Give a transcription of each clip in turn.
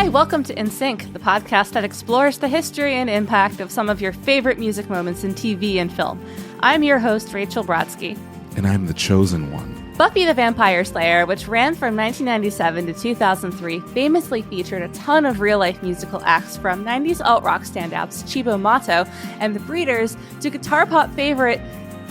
Hi, welcome to In Sync, the podcast that explores the history and impact of some of your favorite music moments in TV and film. I'm your host, Rachel Brodsky. And I'm the chosen one. Buffy the Vampire Slayer, which ran from 1997 to 2003, famously featured a ton of real-life musical acts from 90s alt-rock standouts Cibo Matto and The Breeders to guitar pop favorite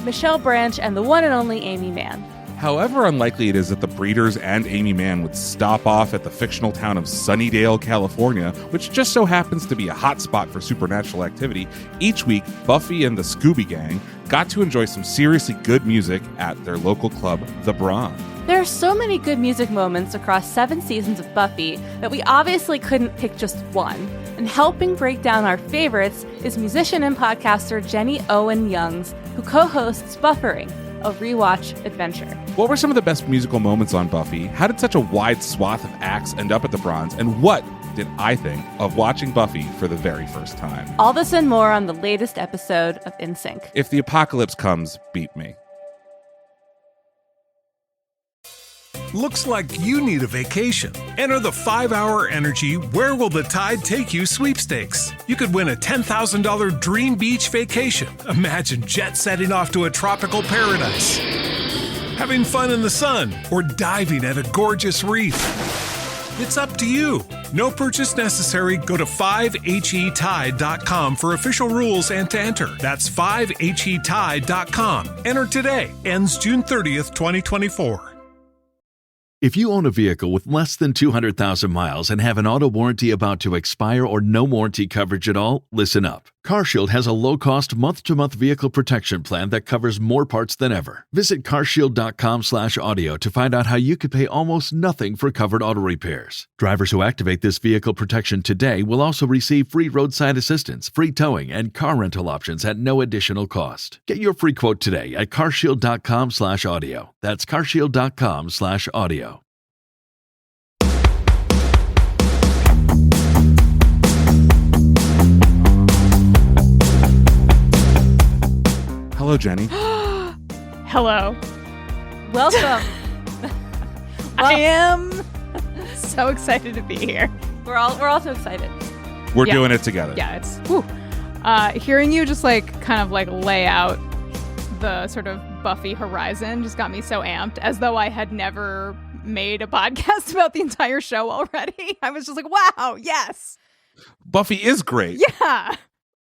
Michelle Branch and the one and only Amy Mann. However unlikely it is that the Breeders and Amy Mann would stop off at the fictional town of Sunnydale, California, which just so happens to be a hotspot for supernatural activity, each week Buffy and the Scooby Gang got to enjoy some seriously good music at their local club, The Bronze. There are so many good music moments across 7 seasons of Buffy that we obviously couldn't pick just one. And helping break down our favorites is musician and podcaster Jenny Owen Youngs, who co-hosts Buffering, a rewatch adventure. What were some of the best musical moments on Buffy? How did such a wide swath of acts end up at the Bronze? And what did I think of watching Buffy for the very first time? All this and more on the latest episode of In Sync. If the apocalypse comes, beat me. Looks like you need a vacation. Enter the 5-Hour Energy Where Will the Tide Take You sweepstakes. You could win a $10,000 dream beach vacation. Imagine jet setting off to a tropical paradise, having fun in the sun, or diving at a gorgeous reef. It's up to you. No purchase necessary. Go to 5HETide.com for official rules and to enter. That's 5HETide.com. Enter today. Ends June 30th, 2024. If you own a vehicle with less than 200,000 miles and have an auto warranty about to expire or no warranty coverage at all, listen up. CarShield has a low-cost month-to-month vehicle protection plan that covers more parts than ever. Visit carshield.com/audio to find out how you could pay almost nothing for covered auto repairs. Drivers who activate this vehicle protection today will also receive free roadside assistance, free towing, and car rental options at no additional cost. Get your free quote today at carshield.com/audio. That's carshield.com/audio. Hello, Jenny. Hello. Welcome. I am so excited to be here. We're all so excited. We're doing it together. Yeah, it's hearing you just kind of lay out the sort of Buffy horizon just got me so amped, as though I had never made a podcast about the entire show already. I was just like, wow, yes. Buffy is great. Yeah.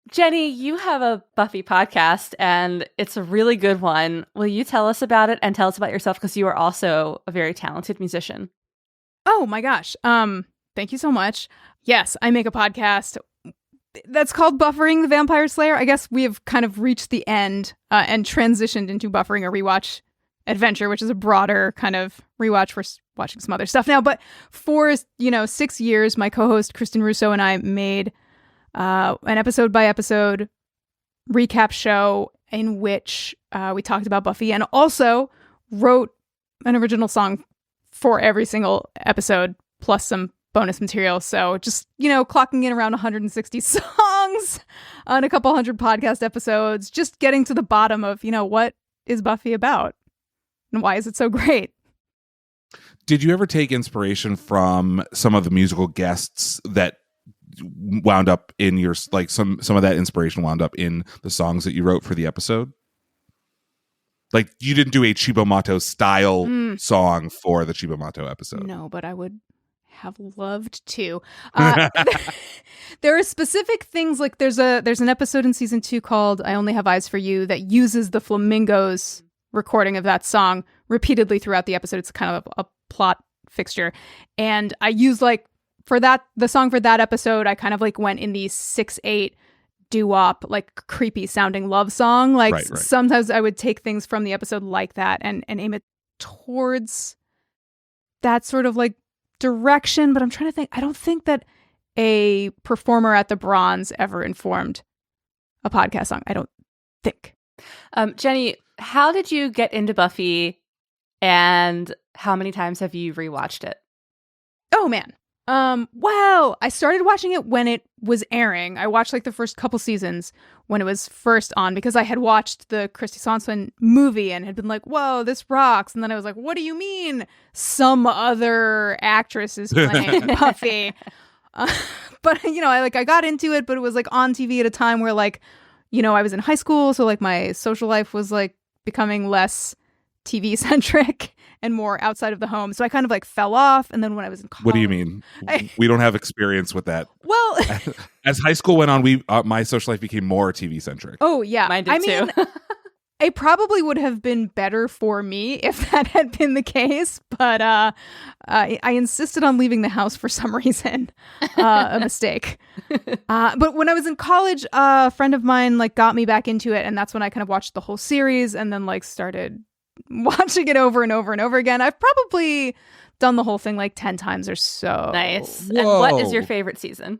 Jenny, you have a Buffy podcast, and it's a really good one. Will you tell us about it and tell us about yourself, because you are also a very talented musician? Oh my gosh. Thank you so much. Yes, I make a podcast that's called Buffering the Vampire Slayer. I guess we have kind of reached the end and transitioned into Buffering a rewatch adventure, which is a broader kind of rewatch. We're watching some other stuff now, but for 6 years, my co-host Kristen Russo and I made an episode by episode recap show in which we talked about Buffy and also wrote an original song for every single episode, plus some bonus material. So just, clocking in around 160 songs on a couple hundred podcast episodes, just getting to the bottom of, what is Buffy about and why is it so great? Did you ever take inspiration from some of the musical guests that wound up in your, some of that inspiration wound up in the songs that you wrote for the episode? Like, you didn't do a Cibo Matto style song for the Cibo Matto episode. No, but I would have loved to. There are specific things, like there's an episode in season 2 called I Only Have Eyes for You that uses the Flamingos recording of that song repeatedly throughout the episode. It's kind of a plot fixture. And I use for that, the song for that episode, I kind of went in the 6/8 doo-wop, creepy sounding love song. Right. Sometimes I would take things from the episode like that and aim it towards that sort of direction. But I'm trying to think, I don't think that a performer at the Bronze ever informed a podcast song. I don't think. Jenny, how did you get into Buffy, and how many times have you rewatched it? Oh man. Well, I started watching it when it was airing. I watched the first couple seasons when it was first on, because I had watched the Kristy Swanson movie and had been like, whoa, this rocks. And then I was like, what do you mean some other actress is playing Buffy? But I got into it, but it was like on TV at a time where like, I was in high school, so like my social life was like becoming less TV centric and more outside of the home. So I kind of like fell off. And then when I was in college, What do you mean? We don't have experience with that. Well, as high school went on, my social life became more TV centric. oh yeah, Mine did too. It probably would have been better for me if that had been the case, but I insisted on leaving the house for some reason. A mistake. But when I was in college, a friend of mine like got me back into it, and that's when I kind of watched the whole series and then like started watching it over and over and over again. I've probably done the whole thing like 10 times or so. Nice. Whoa. And what is your favorite season?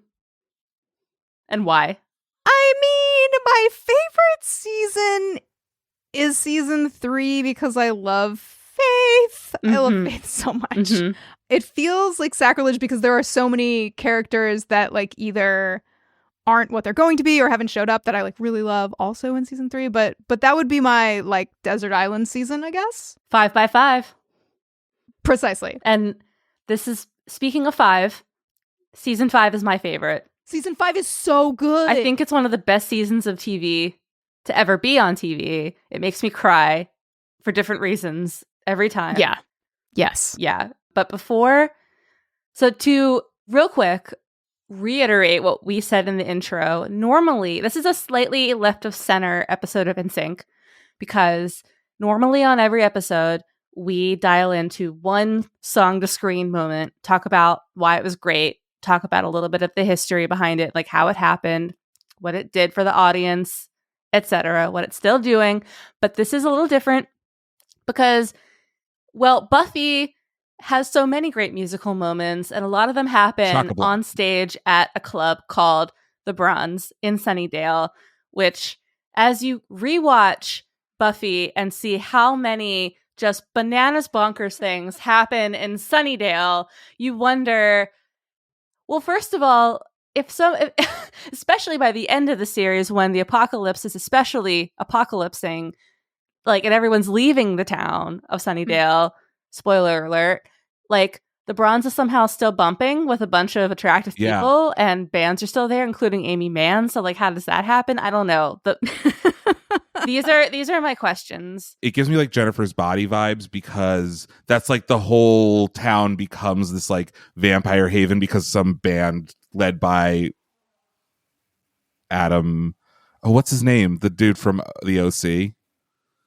And why? I mean, my favorite season is season 3 because I love Faith. I love Faith so much. It feels like sacrilege because there are so many characters that like either aren't what they're going to be or haven't showed up that I like really love also in season 3. But that would be my like desert island season, I guess. 5 by 5. Precisely. And this is, speaking of 5, season 5 is my favorite. Season 5 is so good. I think it's one of the best seasons of TV to ever be on TV. It makes me cry for different reasons every time. Yeah. Yes. Yeah. But so to real quick reiterate what we said in the intro, normally this is a slightly left of center episode of NSYNC because normally on every episode we dial into one song to screen moment, talk about why it was great, talk about a little bit of the history behind it, like how it happened, what it did for the audience, etc., what it's still doing. But this is a little different because, well, Buffy has so many great musical moments, and a lot of them happen on stage at a club called The Bronze in Sunnydale, which, as you rewatch Buffy and see how many just bananas bonkers things happen in Sunnydale, you wonder, well, first of all, especially by the end of the series, when the apocalypse is especially apocalypsing, like, and everyone's leaving the town of Sunnydale, spoiler alert, like, the Bronze is somehow still bumping with a bunch of attractive people, and bands are still there, including Amy Mann. So, like, how does that happen? I don't know. These are my questions. It gives me like Jennifer's Body vibes because that's like the whole town becomes this like vampire haven because some band led by Adam. Oh, what's his name? The dude from the OC.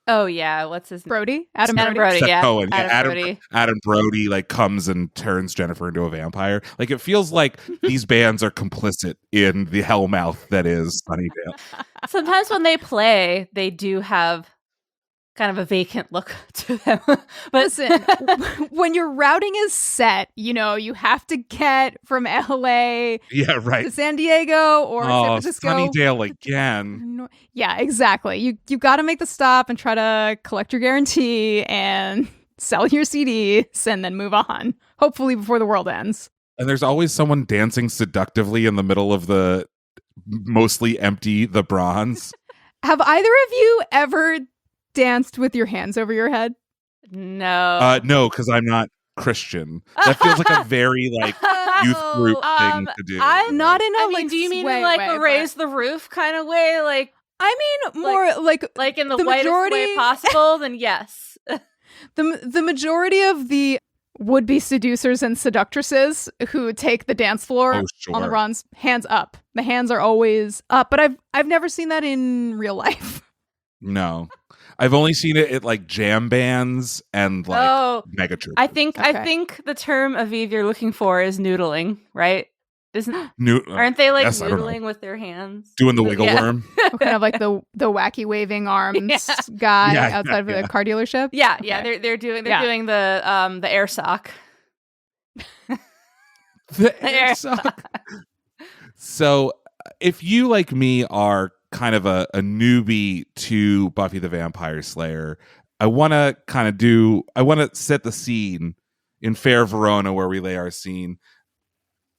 Oh yeah, what's his name? Brody? Adam Brody, Seth yeah. Cohen. Brody. Adam Brody like comes and turns Jennifer into a vampire. Like, it feels like these bands are complicit in the hellmouth that is Sunnydale. Sometimes when they play, they do have kind of a vacant look to them. But listen, when your routing is set, you have to get from LA to San Diego or San Francisco. Sunnydale again. Yeah, exactly. You got to make the stop and try to collect your guarantee and sell your CDs and then move on. Hopefully before the world ends. And there's always someone dancing seductively in the middle of the mostly empty The Bronze. Have either of you ever danced with your hands over your head? No. No, because I'm not Christian. That feels like a very like youth group thing to do. I'm not in a like. Do you mean in like a raise the roof kind of way? Like, I mean more like in the whitest way possible. Then yes. The majority of the would-be seducers and seductresses who take the dance floor on the runs, hands up. The hands are always up, but I've never seen that in real life. No. I've only seen it at like jam bands and like mega churches. I think the term, Aviv, you're looking for is noodling, right? Aren't they like noodling with their hands? Doing the wiggle worm? Kind of like the wacky waving arms guy outside of the car dealership? Yeah, okay. They're doing the air sock. The air sock. So if you, like me, are kind of a newbie to Buffy the Vampire Slayer, I want to set the scene in Fair Verona where we lay our scene.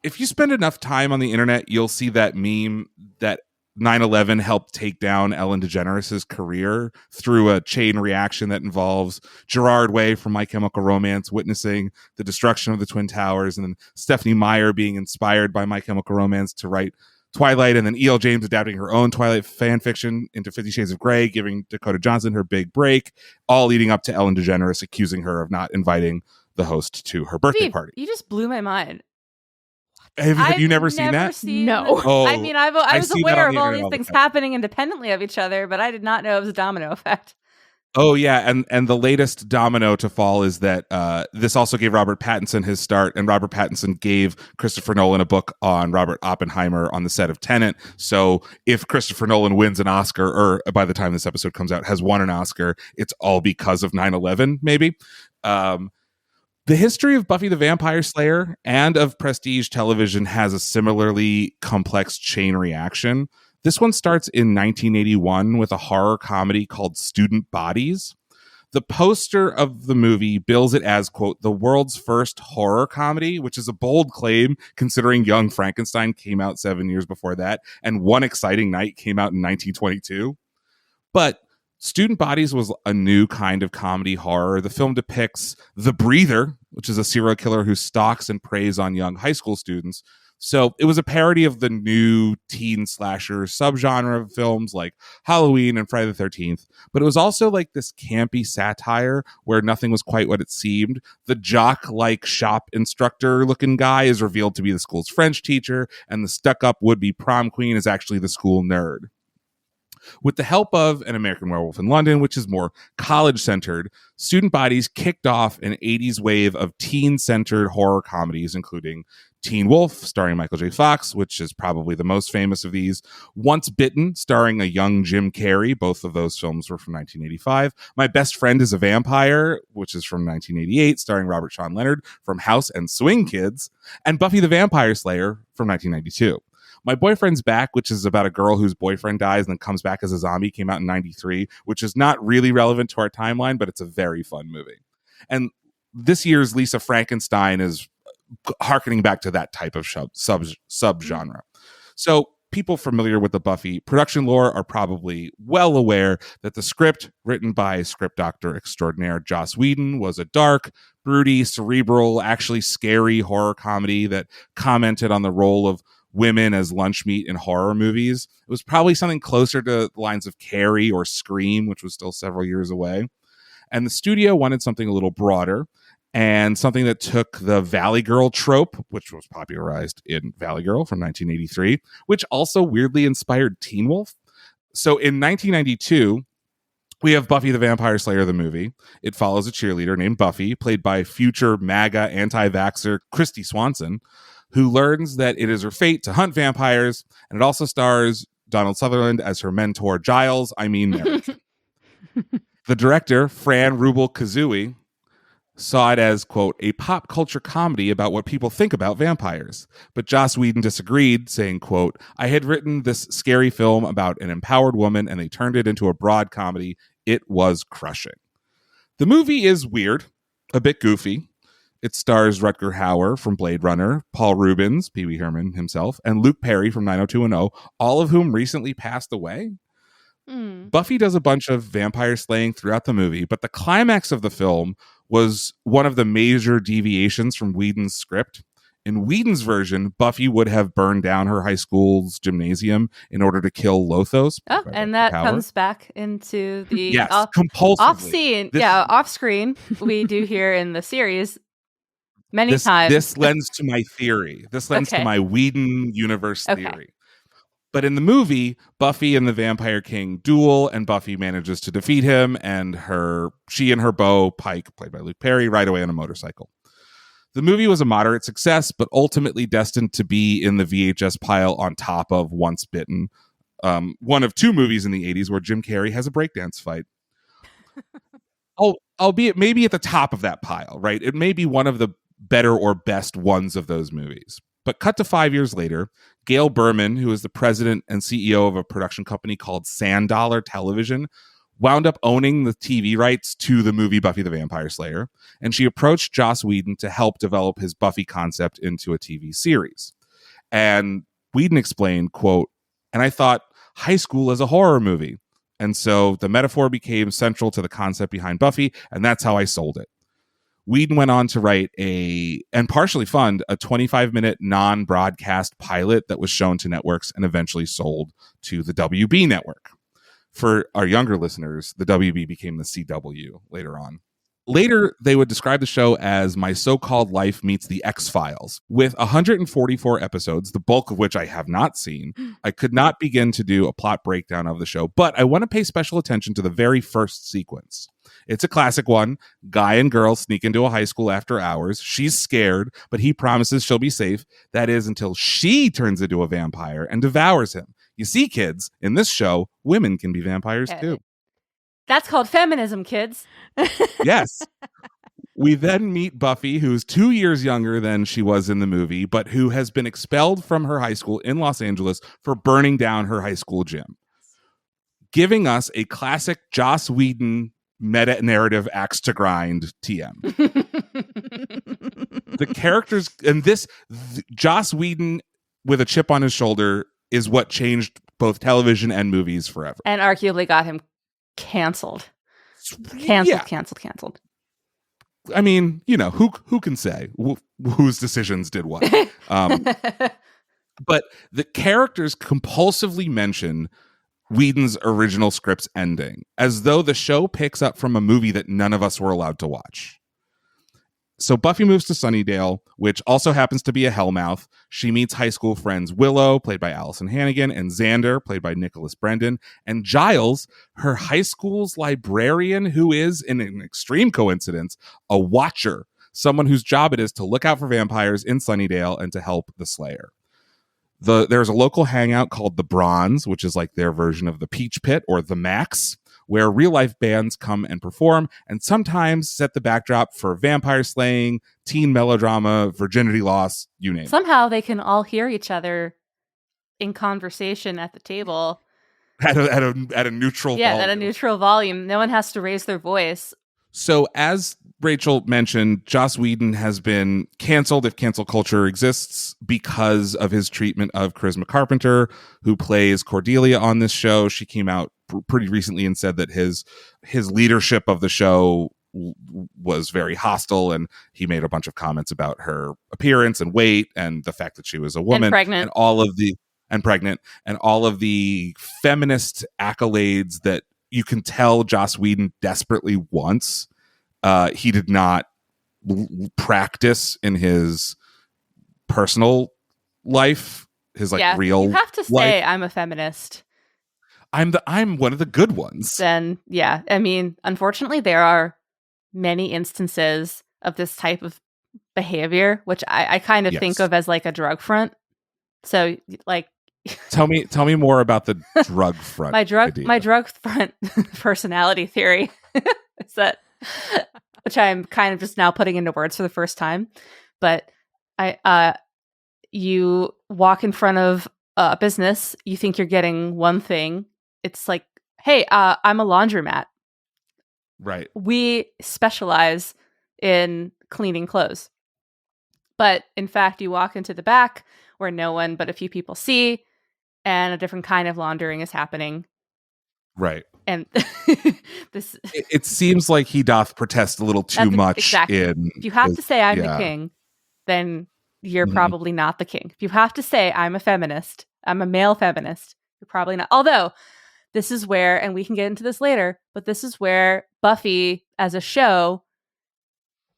If you spend enough time on the internet, you'll see that meme that 9/11 helped take down Ellen DeGeneres' career through a chain reaction that involves Gerard Way from My Chemical Romance witnessing the destruction of the Twin Towers, and then Stephenie Meyer being inspired by My Chemical Romance to write Twilight, and then E.L. James adapting her own Twilight fan fiction into 50 Shades of Grey, giving Dakota Johnson her big break, all leading up to Ellen DeGeneres accusing her of not inviting the host to her birthday party. You just blew my mind. Have you never seen that? No. Oh, I mean, I was aware of all these things the happening independently of each other, but I did not know it was a domino effect. Oh yeah, and the latest domino to fall is that this also gave Robert Pattinson his start, and Robert Pattinson gave Christopher Nolan a book on Robert Oppenheimer on the set of Tenet. So if Christopher Nolan wins an Oscar, or by the time this episode comes out, has won an Oscar, it's all because of 9/11, maybe. The history of Buffy the Vampire Slayer and of prestige television has a similarly complex chain reaction. This one starts in 1981 with a horror comedy called Student Bodies. The poster of the movie bills it as, quote, the world's first horror comedy, which is a bold claim considering Young Frankenstein came out 7 years before that, and One Exciting Night came out in 1922. But Student Bodies was a new kind of comedy horror. The film depicts the Breather, which is a serial killer who stalks and preys on young high school students. So it was a parody of the new teen slasher subgenre of films like Halloween and Friday the 13th. But it was also like this campy satire where nothing was quite what it seemed. The jock-like shop instructor-looking guy is revealed to be the school's French teacher, and the stuck-up would-be prom queen is actually the school nerd. With the help of An American Werewolf in London, which is more college-centered, Student Bodies kicked off an 80s wave of teen-centered horror comedies, including Teen Wolf, starring Michael J. Fox, which is probably the most famous of these. Once Bitten, starring a young Jim Carrey. Both of those films were from 1985. My Best Friend is a Vampire, which is from 1988, starring Robert Sean Leonard from House and Swing Kids. And Buffy the Vampire Slayer from 1992. My Boyfriend's Back, which is about a girl whose boyfriend dies and then comes back as a zombie, came out in 93, which is not really relevant to our timeline, but it's a very fun movie. And this year's Lisa Frankenstein is harkening back to that type of subgenre. So people familiar with the Buffy production lore are probably well aware that the script, written by script doctor extraordinaire Joss Whedon, was a dark, broody, cerebral, actually scary horror comedy that commented on the role of women as lunch meat in horror movies. It was probably something closer to the lines of Carrie or Scream, which was still several years away. And the studio wanted something a little broader and something that took the Valley Girl trope, which was popularized in Valley Girl from 1983, which also weirdly inspired Teen Wolf. So in 1992, we have Buffy the Vampire Slayer, the movie. It follows a cheerleader named Buffy, played by future MAGA anti-vaxxer Christy Swanson, who learns that it is her fate to hunt vampires, and it also stars Donald Sutherland as her mentor, Giles, marriage. The director, Fran Rubel-Kazooie, saw it as, quote, a pop culture comedy about what people think about vampires. But Joss Whedon disagreed, saying, quote, I had written this scary film about an empowered woman, and they turned it into a broad comedy. It was crushing. The movie is weird, a bit goofy. It stars Rutger Hauer from Blade Runner, Paul Rubens, Pee Wee Herman himself, and Luke Perry from 90210, all of whom recently passed away. Buffy does a bunch of vampire slaying throughout the movie, but the climax of the film was one of the major deviations from Whedon's script. In Whedon's version, Buffy would have burned down her high school's gymnasium in order to kill Lothos. Oh, and that comes back into the compulsively. Off screen. We do here in the series many times. This lends to my theory. This lends to my Whedon universe theory. But in the movie, Buffy and the Vampire King duel, and Buffy manages to defeat him, and she and her beau, Pike, played by Luke Perry, ride away on a motorcycle. The movie was a moderate success, but ultimately destined to be in the VHS pile on top of Once Bitten, one of two movies in the 80s where Jim Carrey has a breakdance fight. Albeit maybe at the top of that pile, right? It may be one of the better or best ones of those movies. But cut to 5 years later, Gail Berman, who is the president and CEO of a production company called Sand Dollar Television, wound up owning the TV rights to the movie Buffy the Vampire Slayer, and she approached Joss Whedon to help develop his Buffy concept into a TV series. And Whedon explained, quote, and I thought, high school as a horror movie. And so the metaphor became central to the concept behind Buffy, and that's how I sold it. Whedon went on to write and partially fund a 25-minute non-broadcast pilot that was shown to networks and eventually sold to the WB network. For our younger listeners, the WB became the CW later on. Later, they would describe the show as My So-Called Life Meets the X-Files. With 144 episodes, the bulk of which I have not seen, I could not begin to do a plot breakdown of the show, but I want to pay special attention to the very first sequence. It's a classic one. Guy and girl sneak into a high school after hours. She's scared, but he promises she'll be safe. That is until she turns into a vampire and devours him. You see, kids, in this show, women can be vampires too. That's called feminism, kids. Yes. We then meet Buffy, who's 2 years younger than she was in the movie, but who has been expelled from her high school in Los Angeles for burning down her high school gym, giving us a classic Joss Whedon meta-narrative axe to grind TM. The characters in this, Joss Whedon with a chip on his shoulder is what changed both television and movies forever. And arguably got him canceled. Canceled. I mean, you know, who can say whose decisions did what? But the characters compulsively mention Whedon's original script's ending, as though the show picks up from a movie that none of us were allowed to watch. So Buffy moves to Sunnydale, which also happens to be a hellmouth. She meets high school friends Willow, played by Allison Hannigan, and Xander, played by Nicholas Brendan, and Giles, her high school's librarian, who is, in an extreme coincidence, a watcher, someone whose job it is to look out for vampires in Sunnydale and to help the Slayer. There's a local hangout called the Bronze, which is like their version of the Peach Pit or the Max, where real-life bands come and perform and sometimes set the backdrop for vampire slaying, teen melodrama, virginity loss, you name it. Somehow they can all hear each other in conversation at the table. At a neutral volume. Yeah, at a neutral volume. No one has to raise their voice. So as Rachel mentioned, Joss Whedon has been canceled, if cancel culture exists, because of his treatment of Charisma Carpenter, who plays Cordelia on this show. She came out pretty recently and said that his leadership of the show was very hostile, and he made a bunch of comments about her appearance and weight and the fact that she was a woman and pregnant and all of the feminist accolades that you can tell Joss Whedon desperately wants. He did not practice in his personal life, his real. You have to say life. I'm a feminist. I'm one of the good ones. Then yeah, I mean, unfortunately, there are many instances of this type of behavior, which I kind of think of as like a drug front. So like, tell me more about the drug front. my drug front personality theory is that, which I'm kind of just now putting into words for the first time, but you walk in front of a business, you think you're getting one thing. It's like, hey, I'm a laundromat. Right. We specialize in cleaning clothes. But in fact, you walk into the back where no one but a few people see, and a different kind of laundering is happening. Right. And this it seems like he doth protest a little too much. Exactly. If you have to say I'm the king, then you're probably not the king. If you have to say I'm a feminist, I'm a male feminist, you're probably not. Although this is where, and we can get into this later, but this is where Buffy as a show,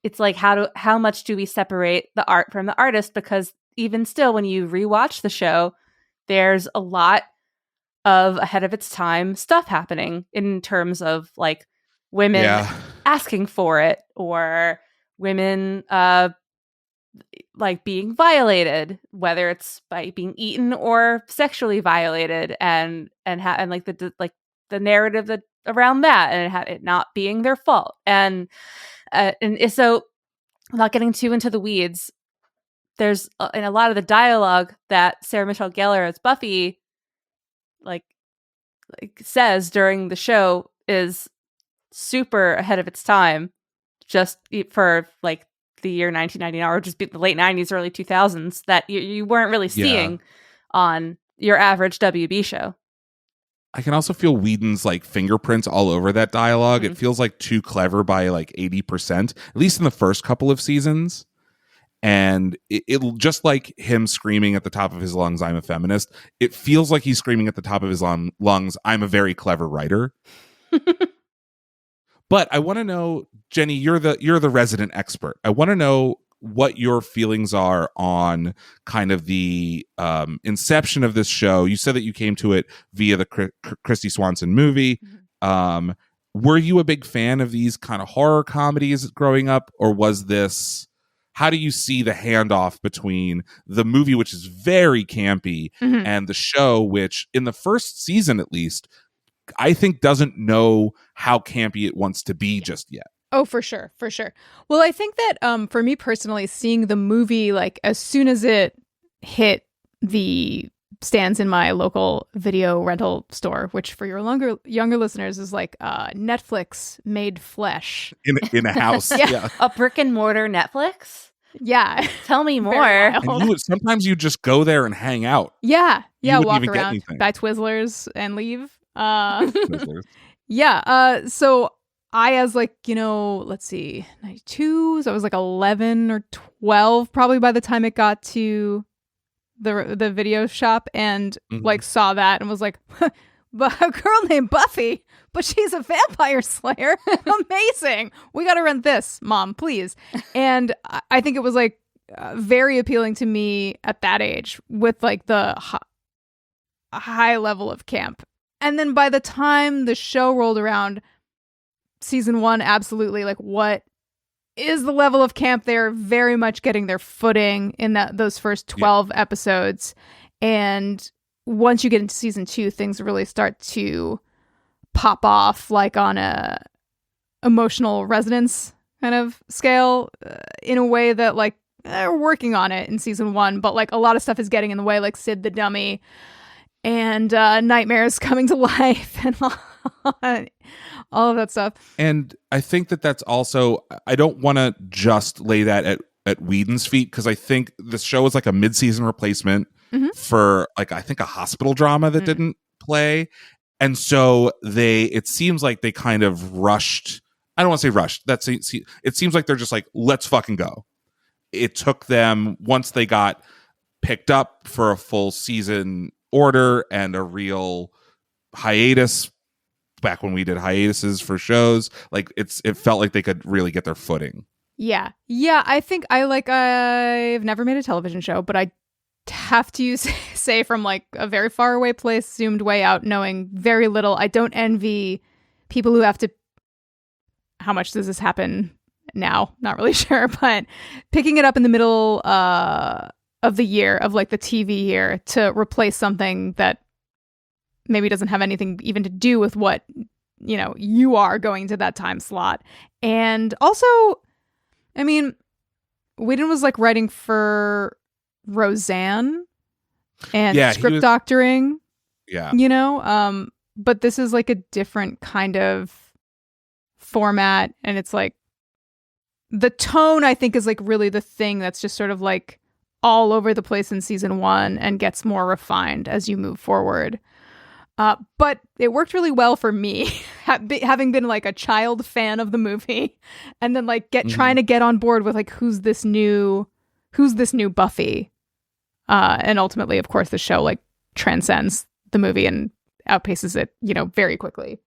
it's like how much do we separate the art from the artist? Because even still, when you rewatch the show, there's a lot of ahead of its time stuff happening in terms of like women asking for it, or women like being violated, whether it's by being eaten or sexually violated, and like the narrative that around that, and it not being their fault, and so without getting too into the weeds, there's in a lot of the dialogue that Sarah Michelle Gellar as Buffy like says during the show is super ahead of its time, just for like the year 1999 or just the late 90s, early 2000s, that you weren't really seeing on your average WB show. I can also feel Whedon's like fingerprints all over that dialogue. It feels like too clever by like 80%, at least in the first couple of seasons. And it just like him screaming at the top of his lungs, "I'm a feminist." It feels like he's screaming at the top of his lungs, "I'm a very clever writer." But I want to know, Jenny, you're the resident expert. I want to know what your feelings are on kind of the inception of this show. You said that you came to it via the Christy Swanson movie. Were you a big fan of these kind of horror comedies growing up, or was this? How do you see the handoff between the movie, which is very campy, and the show, which in the first season at least, I think doesn't know how campy it wants to be just yet? Oh, for sure. For sure. Well, I think that for me personally, seeing the movie, like as soon as it hit the stands in my local video rental store, which for your younger listeners is like Netflix made flesh in a house. Yeah. A brick and mortar Netflix? Yeah. Tell me more. And sometimes you just go there and hang out. Yeah. Yeah. You Walk even around, buy Twizzlers and leave. Twizzlers. Yeah. So I, as like, let's see, 92. So I was like 11 or 12 probably by the time it got to the video shop, and like saw that and was like, but a girl named Buffy, but she's a vampire slayer. Amazing. We got to rent this, Mom, please. And I think it was like very appealing to me at that age with like the high level of camp. And then by the time the show rolled around, season 1, absolutely, like what is the level of camp? They're very much getting their footing in those first 12 episodes. And once you get into season 2, things really start to pop off, like on a emotional resonance kind of scale, in a way that like they're working on it in season 1, but like a lot of stuff is getting in the way, like Sid the Dummy and nightmares coming to life and all of that stuff. And I think that's also, I don't want to just lay that at Whedon's feet, because I think the show is like a mid-season replacement for like, I think a hospital drama that didn't play. And so it seems like they kind of rushed. I don't want to say rushed. It seems like they're just like, let's fucking go. It took them, once they got picked up for a full season order and a real hiatus, back when we did hiatuses for shows, like it felt like they could really get their footing. Yeah. I think I've never made a television show, but I have to say, from like a very far away place, zoomed way out, knowing very little, I don't envy people who have to. How much does this happen now? Not really sure, but picking it up in the middle of the year, of like the TV year, to replace something that maybe doesn't have anything even to do with what you are going to that time slot. And also, I mean, Whedon was like writing for Roseanne and script doctoring. Yeah. But this is like a different kind of format, and it's like the tone, I think, is like really the thing that's just sort of like all over the place in season 1 and gets more refined as you move forward. But it worked really well for me, having been like a child fan of the movie, and then like trying to get on board with like who's this new Buffy, and ultimately, of course, the show like transcends the movie and outpaces it, very quickly.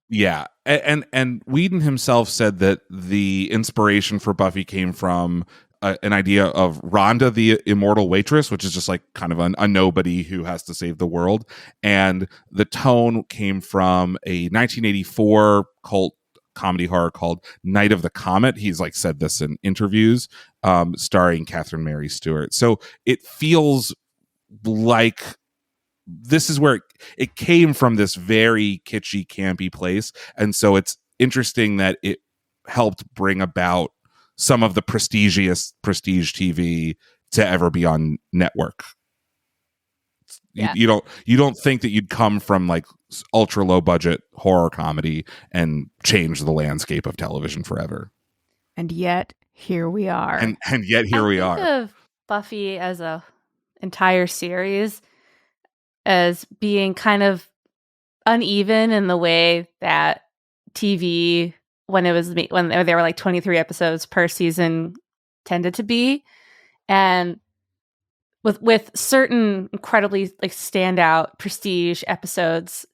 Yeah, and Whedon himself said that the inspiration for Buffy came from an idea of Rhonda, the immortal waitress, which is just like kind of a nobody who has to save the world. And the tone came from a 1984 cult comedy horror called Night of the Comet. He's like said this in interviews, starring Catherine Mary Stewart. So it feels like this is where it came from, this very kitschy, campy place. And so it's interesting that it helped bring about some of the prestige TV to ever be on network. Yeah. You don't think that you'd come from like ultra low budget horror comedy and change the landscape of television forever. And yet here we are. And yet here we are. I think of Buffy as a entire series as being kind of uneven in the way that TV, when there were like 23 episodes per season, tended to be. And with certain incredibly like standout prestige episodes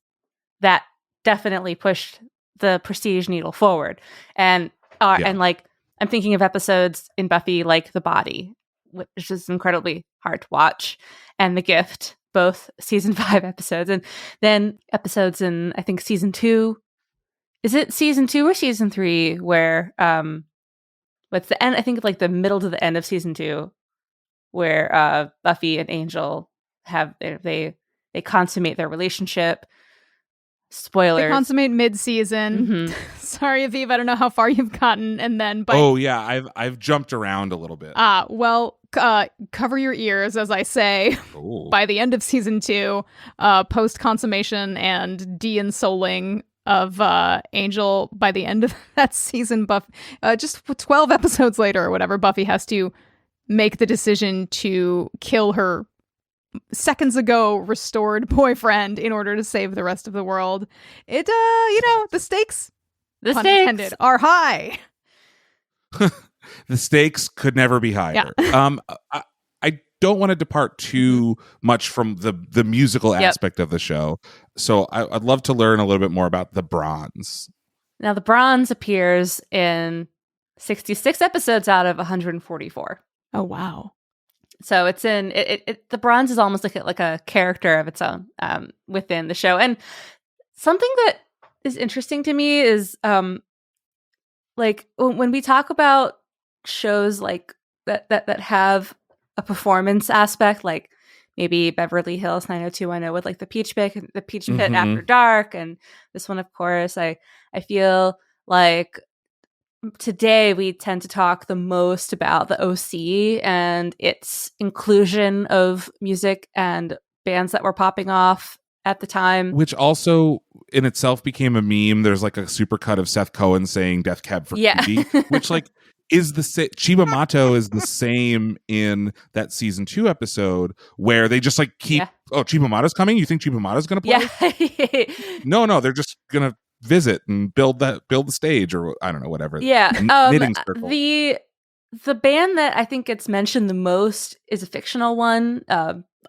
that definitely pushed the prestige needle forward. And like I'm thinking of episodes in Buffy like The Body, which is incredibly hard to watch, and The Gift, both season 5 episodes, and then episodes in I think season 2. Is it season 2 or season 3 where what's the end? I think like the middle to the end of season 2, where Buffy and Angel have they consummate their relationship. Spoilers. They consummate mid-season. Mm-hmm. Sorry, Aviv, I don't know how far you've gotten, and then oh yeah, I've jumped around a little bit. Well, cover your ears, as I say. Ooh. By the end of season 2, post consummation and de-ensouling of Angel, by the end of that season, just 12 episodes later or whatever, Buffy has to make the decision to kill her seconds ago restored boyfriend in order to save the rest of the world. It the stakes intended, are high. The stakes could never be higher. Yeah. I don't want to depart too much from the musical aspect of the show, so I'd love to learn a little bit more about the Bronze. Now, the Bronze appears in 66 episodes out of 144. Oh wow! So it's in the Bronze is almost like a character of its own within the show. And something that is interesting to me is like when we talk about shows like that have a performance aspect, like maybe Beverly Hills 90210 with like the Peach Pit Mm-hmm. After Dark, and this one, of course, I feel like today we tend to talk the most about the OC and its inclusion of music and bands that were popping off at the time, which also in itself became a meme. There's like a supercut of Seth Cohen saying "Death Cab for Cutie," which like is Chiba Mato is the same in that season 2 episode where they just like keep Chiba Mato's coming. You think Chiba Mato's gonna play? No, they're just gonna visit and build the stage, or I don't know, whatever. Knitting circle. The band that I think gets mentioned the most is a fictional one.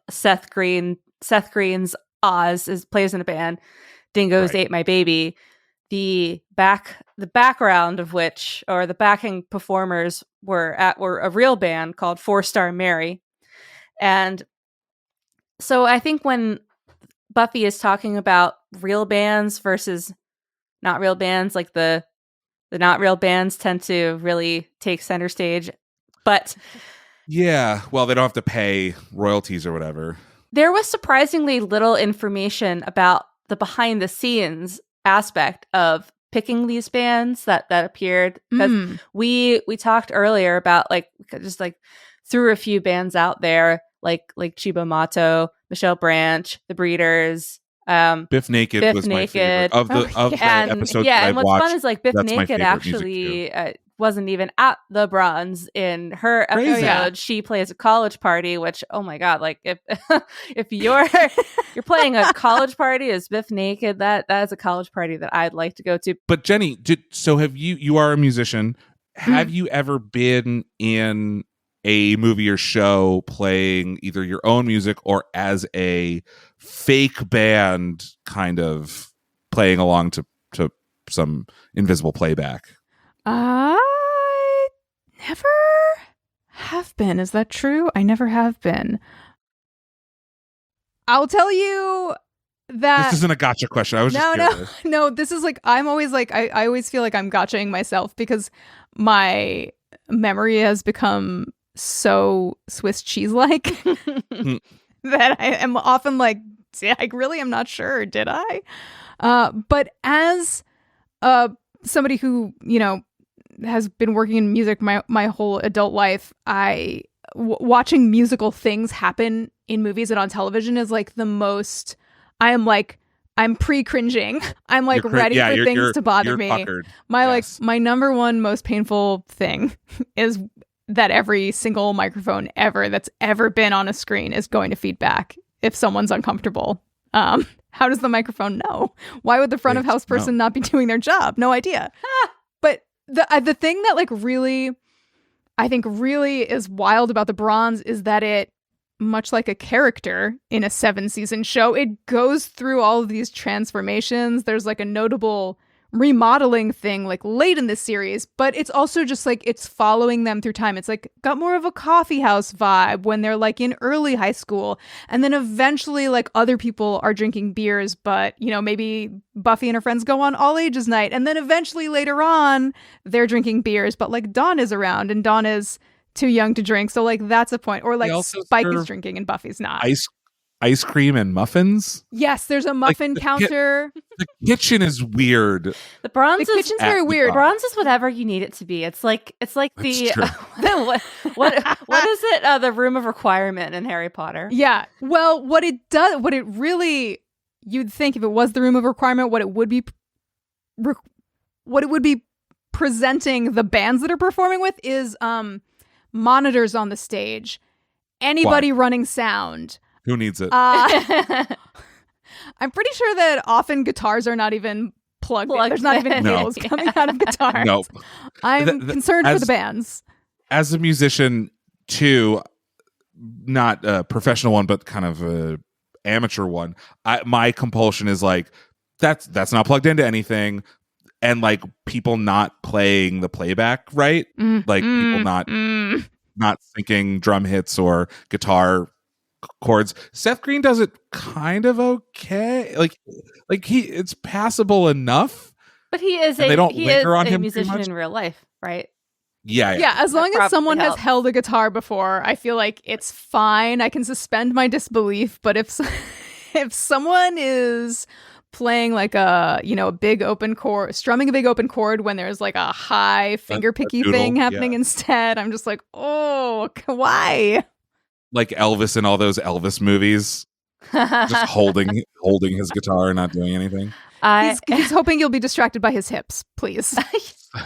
Seth Green's Oz plays in a band. Dingoes Ate My Baby. The background of which, or the backing performers were a real band called 4-Star Mary. And so I think when Buffy is talking about real bands versus not real bands, like the not real bands tend to really take center stage. But yeah, well, they don't have to pay royalties or whatever. There was surprisingly little information about the behind the scenes aspect of picking these bands that appeared, because we talked earlier about like just like threw a few bands out there like Chiba Mato, Michelle Branch, The Breeders. Biff Naked was my favorite of the episodes that and I've what's watched. fun is like Biff Naked actually wasn't even at the Bronze in her episode. Yeah. She plays a college party, which, oh my god, like if if you're playing a college party as Biff Naked, that is a college party that I'd like to go to. But Jenny, you are a musician. Have you ever been in a movie or show playing either your own music or as a fake band, kind of playing along to some invisible playback? I never have been. Is that true? I never have been. I'll tell you that this isn't a gotcha question. I was just curious. No. This is like I always feel like I'm gotchaing myself because my memory has become so Swiss cheese like that I am often like, I really am not sure. Did I? But as somebody who has been working in music my whole adult life, watching musical things happen in movies and on television is like the most. I'm pre-cringing. I'm like ready for things to bother me. Puckered. My number one most painful thing is that every single microphone ever that's ever been on a screen is going to feedback if someone's uncomfortable. How does the microphone know? Why would the front of house person not be doing their job? No idea. But the thing that like really, I think really is wild about the Bronze is that it, much like a character in a 7-season show, it goes through all of these transformations. There's like a notable remodeling thing like late in this series, but it's also just like it's following them through time. It's like got more of a coffee house vibe when they're like in early high school, and then eventually like other people are drinking beers, but you know, maybe Buffy and her friends go on all ages night, and then eventually later on they're drinking beers, but like Dawn is around and Dawn is too young to drink, so like that's a point. Or like Spike is drinking and Buffy's not. Ice cream and muffins. Yes, there's a muffin counter. The kitchen is weird. The Bronze the kitchen's very weird. Bronze is whatever you need it to be. It's like the what is it? The room of requirement in Harry Potter. Yeah. Well, what it really, you'd think if it was the room of requirement, what it would be presenting the bands that are performing with is monitors on the stage, anybody running sound. Who needs it? I'm pretty sure that often guitars are not even plugged in. There's not even needles coming out of guitars. Nope. I'm concerned for the bands. As a musician, too, not a professional one, but kind of a amateur one, my compulsion is like, that's not plugged into anything. And like people not playing the playback right. Like people not syncing drum hits or guitar chords. Seth Green does it kind of okay. Like it's passable enough. But he is a musician in real life, right? Yeah. As long as someone has held a guitar before, I feel like it's fine. I can suspend my disbelief. But if someone is playing like a big open chord, strumming a big open chord when there's like a high finger picky thing happening instead, I'm just like, oh, why? Like Elvis in all those Elvis movies, just holding his guitar and not doing anything. He's hoping you'll be distracted by his hips, please.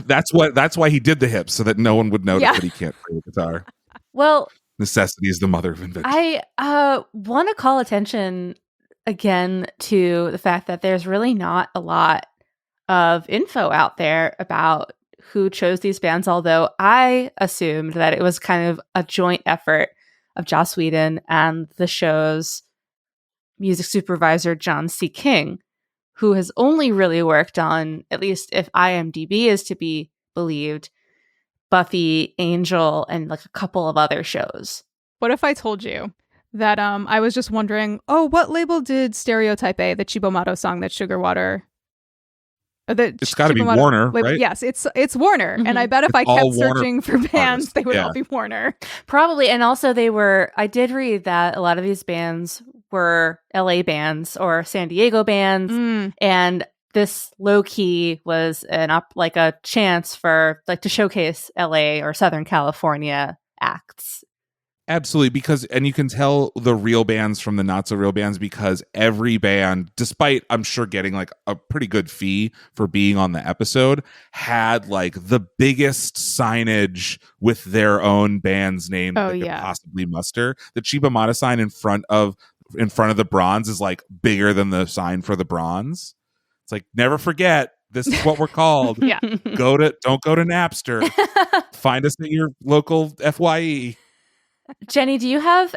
That's why he did the hips, so that no one would notice that he can't play the guitar. Well, necessity is the mother of invention. I want to call attention again to the fact that there's really not a lot of info out there about who chose these bands, although I assumed that it was kind of a joint effort of Joss Whedon and the show's music supervisor, John C. King, who has only really worked on, at least if IMDb is to be believed, Buffy, Angel, and like a couple of other shows. What if I told you that I was just wondering, what label did Stereotype A, the Chibo Mato song that Sugar Water... It's got to be Warner, right? Yes, it's Warner. And I bet if I kept searching for bands, they would all be Warner. Probably. And also I did read that a lot of these bands were LA bands or San Diego bands. And this low key was like a chance for like to showcase LA or Southern California acts. Absolutely, and you can tell the real bands from the not so real bands because every band, despite I'm sure getting like a pretty good fee for being on the episode, had like the biggest signage with their own band's name that they could possibly muster. The Chiba Mata sign in front of the Bronze is like bigger than the sign for the Bronze. It's like, never forget, this is what we're called. Don't go to Napster. Find us at your local FYE. Jenny, do you have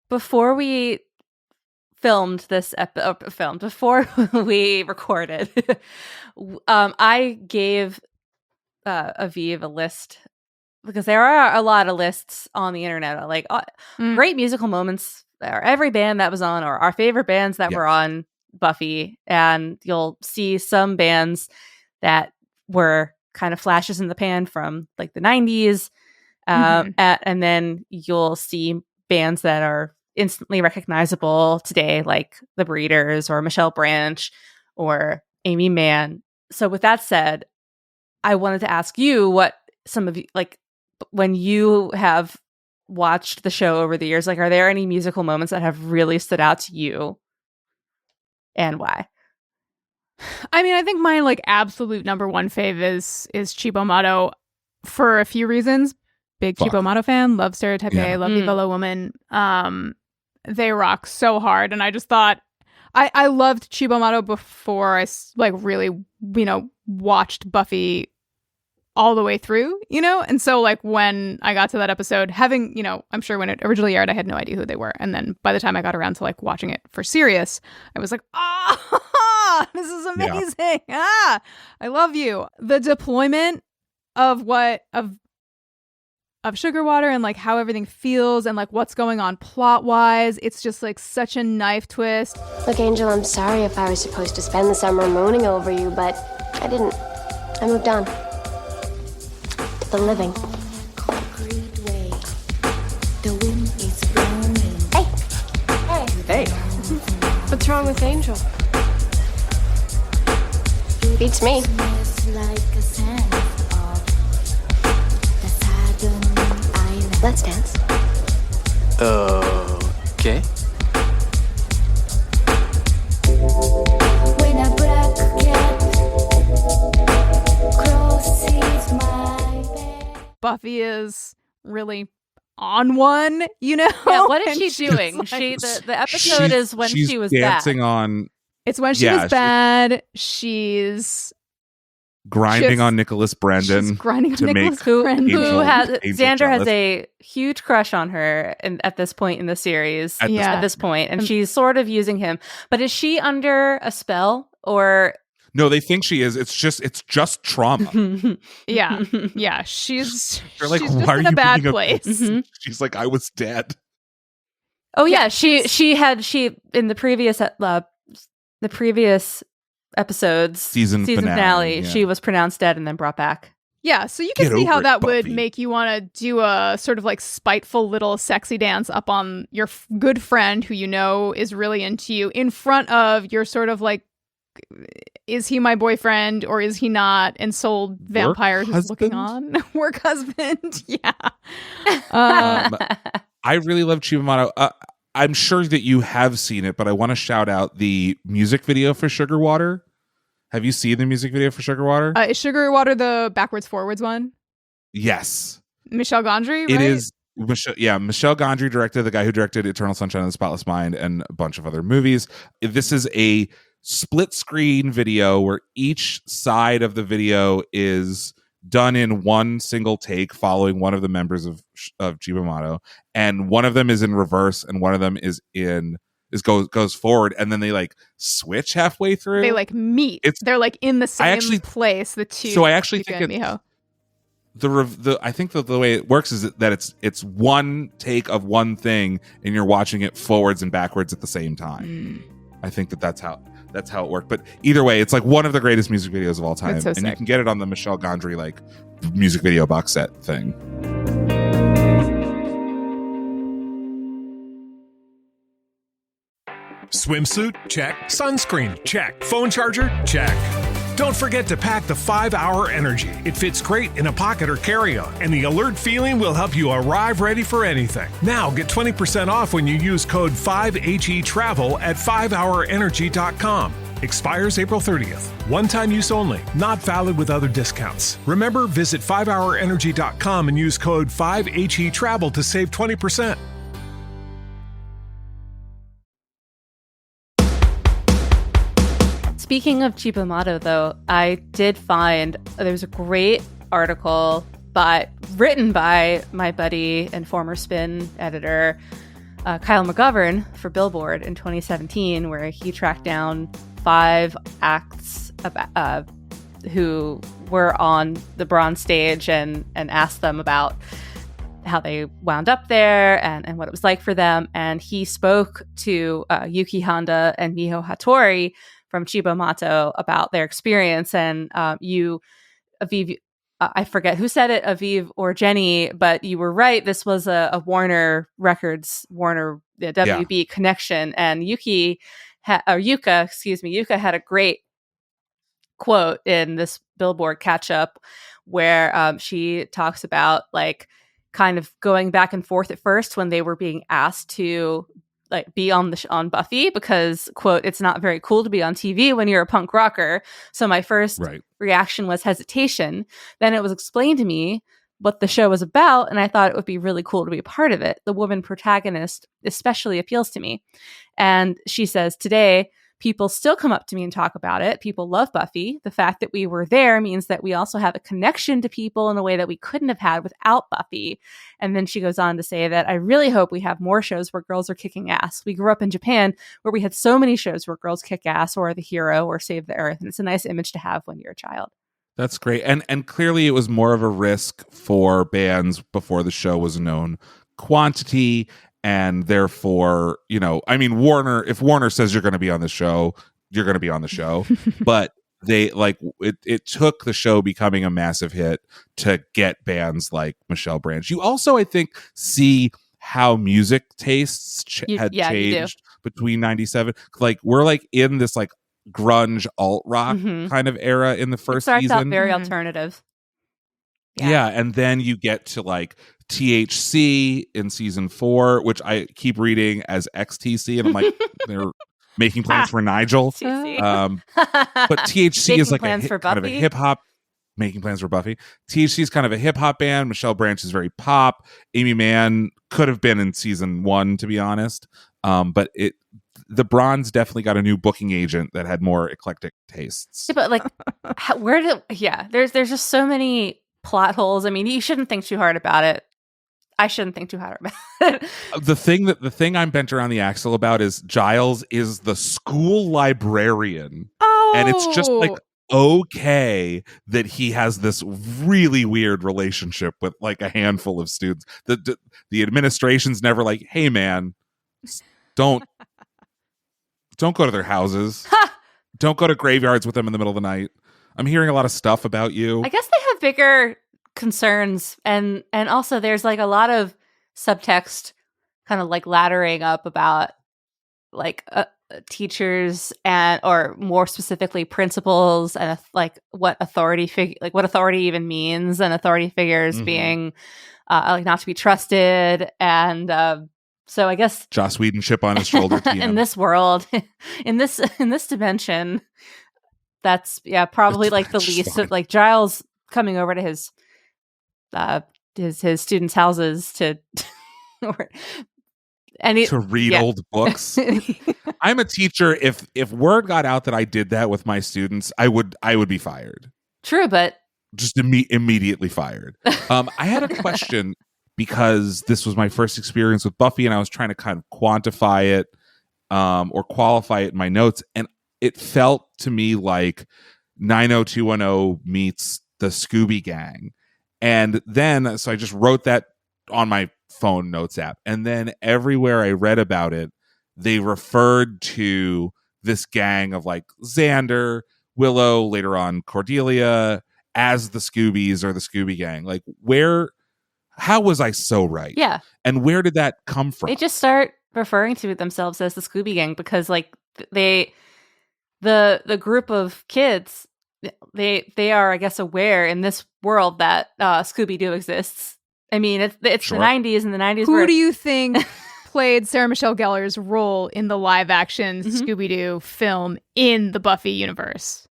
before we filmed this before we recorded, I gave Aviv a list because there are a lot of lists on the internet, like great musical moments or every band that was on or our favorite bands that were on Buffy, and you'll see some bands that were kind of flashes in the pan from like the 90s. And then you'll see bands that are instantly recognizable today, like The Breeders or Michelle Branch or Amy Mann. So with that said, I wanted to ask you what some of you, like when you have watched the show over the years, like are there any musical moments that have really stood out to you and why? I mean, I think my like absolute number one fave is Chibo Mato for a few reasons. Big Chibo Mato fan, love Stereotype A, love Viva La Woman. They rock so hard. And I just thought, I loved Chibo Mato before I really, watched Buffy all the way through, and so like when I got to that episode, having, I'm sure when it originally aired, I had no idea who they were, and then by the time I got around to like watching it for serious, I was like, this is amazing. I love you. The deployment of Sugar Water and like how everything feels and like what's going on plot wise, it's just like such a knife twist. Look, Angel, I'm sorry if I was supposed to spend the summer mooning over you, but I didn't. I moved on to the living. Hey. What's wrong with Angel? Beats me. Let's dance. Okay. When a black cat crosses my bed. Buffy is really on one, Yeah, what is And she doing? like- The episode is when she's she was dancing bad. on, It's when she was bad. She's grinding She's- on Nicholas she's Brandon. grinding on to Nicholas make Who Brandon. Angel- has Angel Xander has jealous. a huge crush on her at this point in the series. At this Yeah. At this point, and she's sort of using him. But is she under a spell or? No, they think she is. It's just trauma. Yeah, yeah. She's They're like, she's why just are in a you bad being a- place. Mhm. She's like, I was dead. Oh yeah, Yeah. she in the previous episodes Season finale, finale, yeah. she was pronounced dead and then brought back. Yeah, so you can Get see how over it, that would Buffy. make you want to do a sort of like spiteful little sexy dance up on your good friend who is really into you in front of your sort of like, is he my boyfriend or is he not? And soul vampire who's looking on. Work husband. Yeah. I really love Chibamato. I'm sure that you have seen it, but I want to shout out the music video for Sugar Water. Have you seen the music video for Sugar Water? Is Sugar Water the backwards forwards one? Yes. Michelle Gondry, right? It is. Michelle Gondry directed, the guy who directed Eternal Sunshine of the Spotless Mind and a bunch of other movies. This is a split screen video where each side of the video is done in one single take following one of the members of Chibamato, and one of them is in reverse and one of them goes forward, and then they like switch halfway through. They like meet. They're like in the same place, the two. So I actually Yuka think and Miho. I think that the way it works is that it's one take of one thing and you're watching it forwards and backwards at the same time. I think that's how it worked. But either way, it's like one of the greatest music videos of all time. It's so and you sick. can get it on the Michelle Gondry like music video box set thing. Swimsuit? Check. Sunscreen? Check. Phone charger? Check. Don't forget to pack the 5-Hour Energy. It fits great in a pocket or carry-on, and the alert feeling will help you arrive ready for anything. Now get 20% off when you use code 5HETRAVEL at 5hourenergy.com. Expires April 30th. One-time use only. Not valid with other discounts. Remember, visit 5hourenergy.com and use code 5HETRAVEL to save 20%. Speaking of Chibamato, though, I did find there's a great article written by my buddy and former Spin editor, Kyle McGovern, for Billboard in 2017, where he tracked down 5 acts who were on the bronze stage and asked them about how they wound up there and what it was like for them. And he spoke to Yuki Honda and Miho Hattori from Chibamato about their experience. And Aviv, I forget who said it, Aviv or Jenny, but you were right. This was a Warner Records, WB connection. And Yuka had a great quote in this Billboard catch up where she talks about like kind of going back and forth at first when they were being asked to like be on Buffy because, quote, it's not very cool to be on TV when you're a punk rocker. So my first reaction was hesitation. Then it was explained to me what the show was about, and I thought it would be really cool to be a part of it. The woman protagonist especially appeals to me. And she says, today, people still come up to me and talk about it. People love Buffy. The fact that we were there means that we also have a connection to people in a way that we couldn't have had without Buffy. And then she goes on to say that I really hope we have more shows where girls are kicking ass. We grew up in Japan where we had so many shows where girls kick ass or are the hero or save the earth. And it's a nice image to have when you're a child. That's great. And clearly it was more of a risk for bands before the show was known quantity. And therefore, I mean, if Warner says you're going to be on the show, you're going to be on the show. But they it took the show becoming a massive hit to get bands like Michelle Branch. You also, I think, see how music tastes had changed between 97. Like, we're like in this like grunge alt rock kind of era in the first starts season. Out very alternative. Yeah, and then you get to like THC in season 4, which I keep reading as XTC, and I'm like, they're making plans for Nigel. But THC Making is like plans for kind of a Buffy? hip hop. Making plans for Buffy. THC is kind of a hip hop band. Michelle Branch is very pop. Amy Mann could have been in season 1, to be honest. But the Bronze definitely got a new booking agent that had more eclectic tastes. Yeah, but like, there's just so many plot holes. I mean, you shouldn't think too hard about it. I shouldn't think too hard about it. The thing I'm bent around the axle about is Giles is the school librarian. Oh, And it's just like okay that he has this really weird relationship with like a handful of students. The administration's never like, hey man, don't go to their houses. Don't go to graveyards with them in the middle of the night. I'm hearing a lot of stuff about you. I guess they have bigger concerns, and also there's like a lot of subtext kind of like laddering up about like teachers and or more specifically principals and like what authority even means, and authority figures being like not to be trusted, and so I guess Joss Whedon chip on his shoulder in this world, in this dimension, that's probably like the least of, like Giles coming over to his students' houses to read old books. I'm a teacher. If word got out that I did that with my students, I would be fired. True, but just immediately fired. I had a question because this was my first experience with Buffy, and I was trying to kind of quantify it or qualify it in my notes, and it felt to me like 90210 meets the Scooby Gang. And then, so I just wrote that on my phone notes app. And then everywhere I read about it, they referred to this gang of like Xander, Willow, later on Cordelia, as the Scoobies or the Scooby Gang. Like, how was I so right? Yeah. And where did that come from? They just start referring to themselves as the Scooby Gang because like the group of kids, they are, I guess, aware in this world that Scooby-Doo exists. I mean, it's Sure. the 90s, and the 90s Who were... do you think played Sarah Michelle Gellar's role in the live-action Scooby-Doo film in the Buffy universe?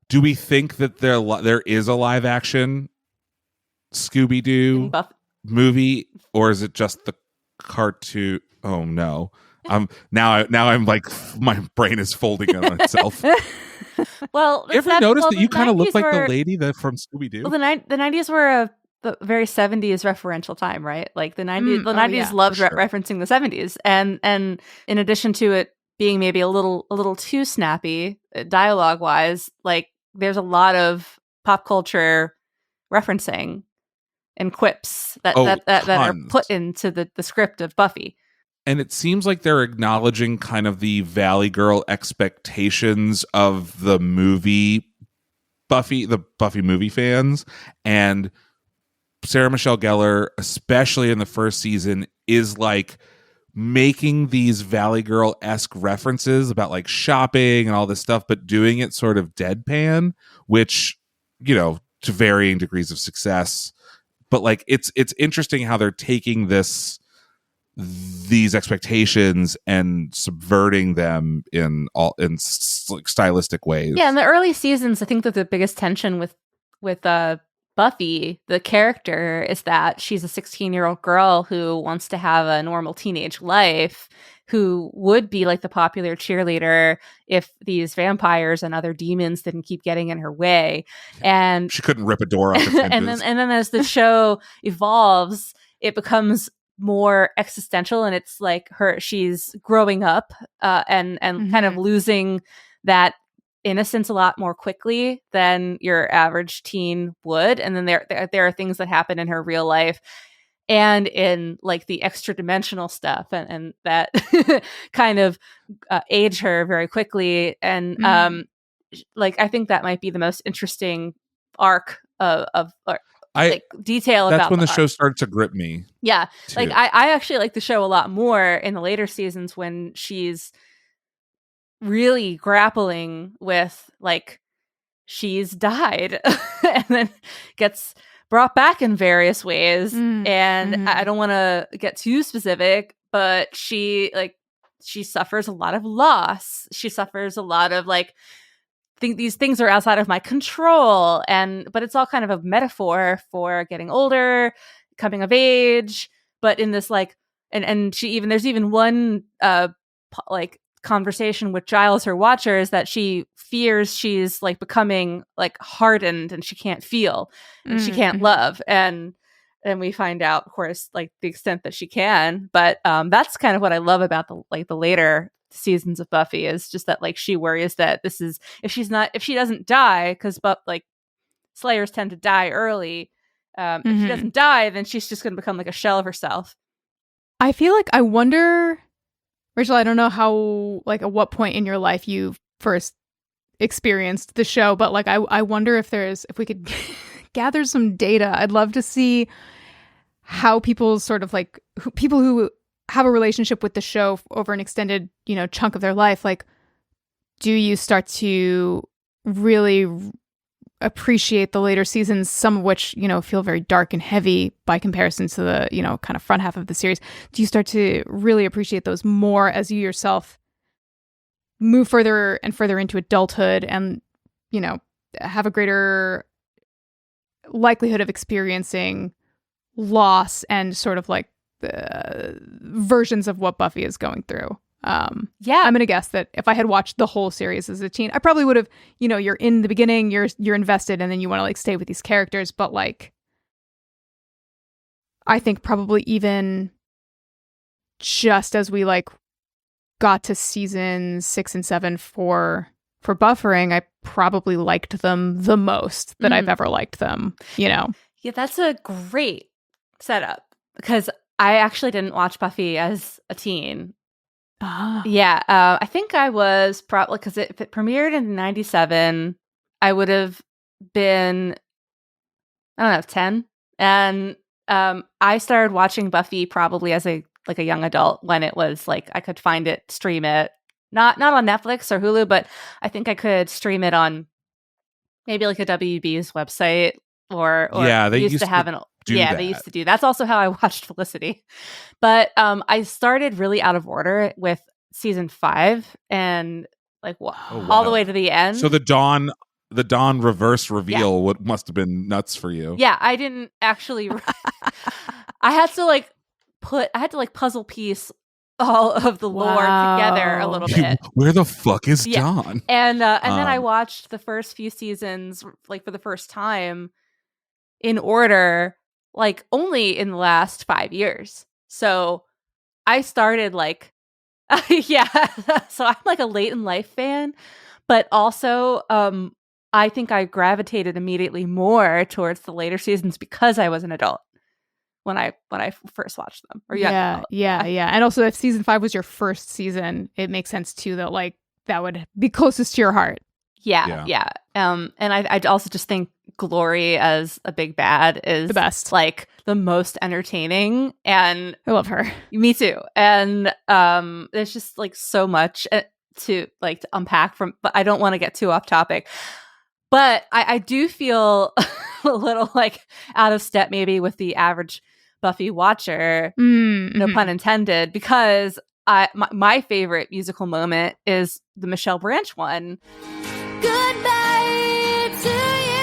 Do we think that there is a live-action Scooby-Doo movie, or is it just the cartoon? Oh no! Now I'm like, my brain is folding in on itself. Well, you ever noticed that you kind of look like the lady from Scooby-Doo? Well, the 90s were a very 70s referential time, right? Like the 90s loved referencing the 70s, and in addition to it being maybe a little too snappy dialogue wise, like there's a lot of pop culture referencing and quips that are put into the script of Buffy. And it seems like they're acknowledging kind of the Valley Girl expectations of the movie Buffy, the Buffy movie fans. And Sarah Michelle Gellar, especially in the first season, is like making these Valley Girl-esque references about like shopping and all this stuff, but doing it sort of deadpan, which, to varying degrees of success. But like it's interesting how they're taking these expectations and subverting them in stylistic ways. Yeah, in the early seasons, I think that the biggest tension with Buffy, the character, is that she's a 16-year-old girl who wants to have a normal teenage life, who would be like the popular cheerleader if these vampires and other demons didn't keep getting in her way. And She couldn't rip a door off its hinges. and then as the show evolves, it becomes more existential, and it's like she's growing up and kind of losing that innocence a lot more quickly than your average teen would. And then there are things that happen in her real life and in like the extra dimensional stuff and that kind of age her very quickly. And like I think that might be the most interesting arc of like detail that's about when the arc. show started to grip me. Yeah, too. like I actually like the show a lot more in the later seasons when she's really grappling with like she's died and then gets brought back in various ways. And I don't want to get too specific, but she suffers a lot of loss. She suffers a lot of like these things are outside of my control, but it's all kind of a metaphor for getting older, coming of age. But in this like and there's even one like conversation with Giles, her watcher, is that she fears she's like becoming like hardened and she can't feel and she can't love, and we find out, of course, like the extent that she can. But that's kind of what I love about the later seasons of Buffy, is just that like she worries that this is if she doesn't die, because like Slayers tend to die early, if she doesn't die, then she's just going to become like a shell of herself. I feel like I wonder, Rachel, I don't know how, like, at what point in your life you first experienced the show, but like, I wonder if we could gather some data. I'd love to see how people sort of like, people who have a relationship with the show over an extended, chunk of their life, like, do you start to really appreciate the later seasons, some of which, feel very dark and heavy by comparison to the, kind of front half of the series? Do you start to really appreciate those more as you yourself move further and further into adulthood and, have a greater likelihood of experiencing loss and sort of like versions of what Buffy is going through? I'm gonna guess that if I had watched the whole series as a teen, I probably would have, you're in the beginning, you're invested, and then you want to like stay with these characters. But like, I think probably even just as we like got to season 6 and 7 for buffering, I probably liked them the most that I've ever liked them. Yeah, that's a great setup, because I actually didn't watch Buffy as a teen. Yeah, I think I was probably, because if it premiered in 97, I would have been, I don't know, 10. And I started watching Buffy probably as a young adult, when it was like I could find it, stream it, not on Netflix or Hulu, but I think I could stream it on maybe like a WB's website or they used to have they used to do. That's also how I watched Felicity. But I started really out of order with season 5 and like all the way to the end. So the Dawn reverse reveal must have been nuts for you. Yeah, I didn't actually. I had to puzzle piece all of the lore together a little bit. Where the fuck is Dawn? And then I watched the first few seasons like for the first time in order, like only in the last 5 years. So I started like, so I'm like a late in life fan, but also I think I gravitated immediately more towards the later seasons because I was an adult when I first watched them. Or yeah. And also, if season 5 was your first season, it makes sense too that like that would be closest to your heart. Yeah. And I also just think Glory as a big bad is the best, like the most entertaining, and I love her. Me too. And there's just like so much to unpack from, but I don't want to get too off topic. But I do feel a little like out of step maybe with the average Buffy watcher, no pun intended, because my favorite musical moment is the Michelle Branch one. Goodbye to you.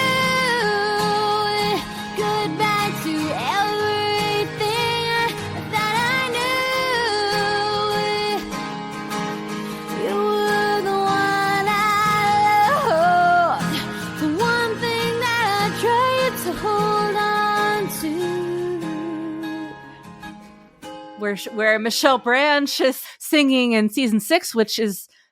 where Michelle Branch is singing in season 6,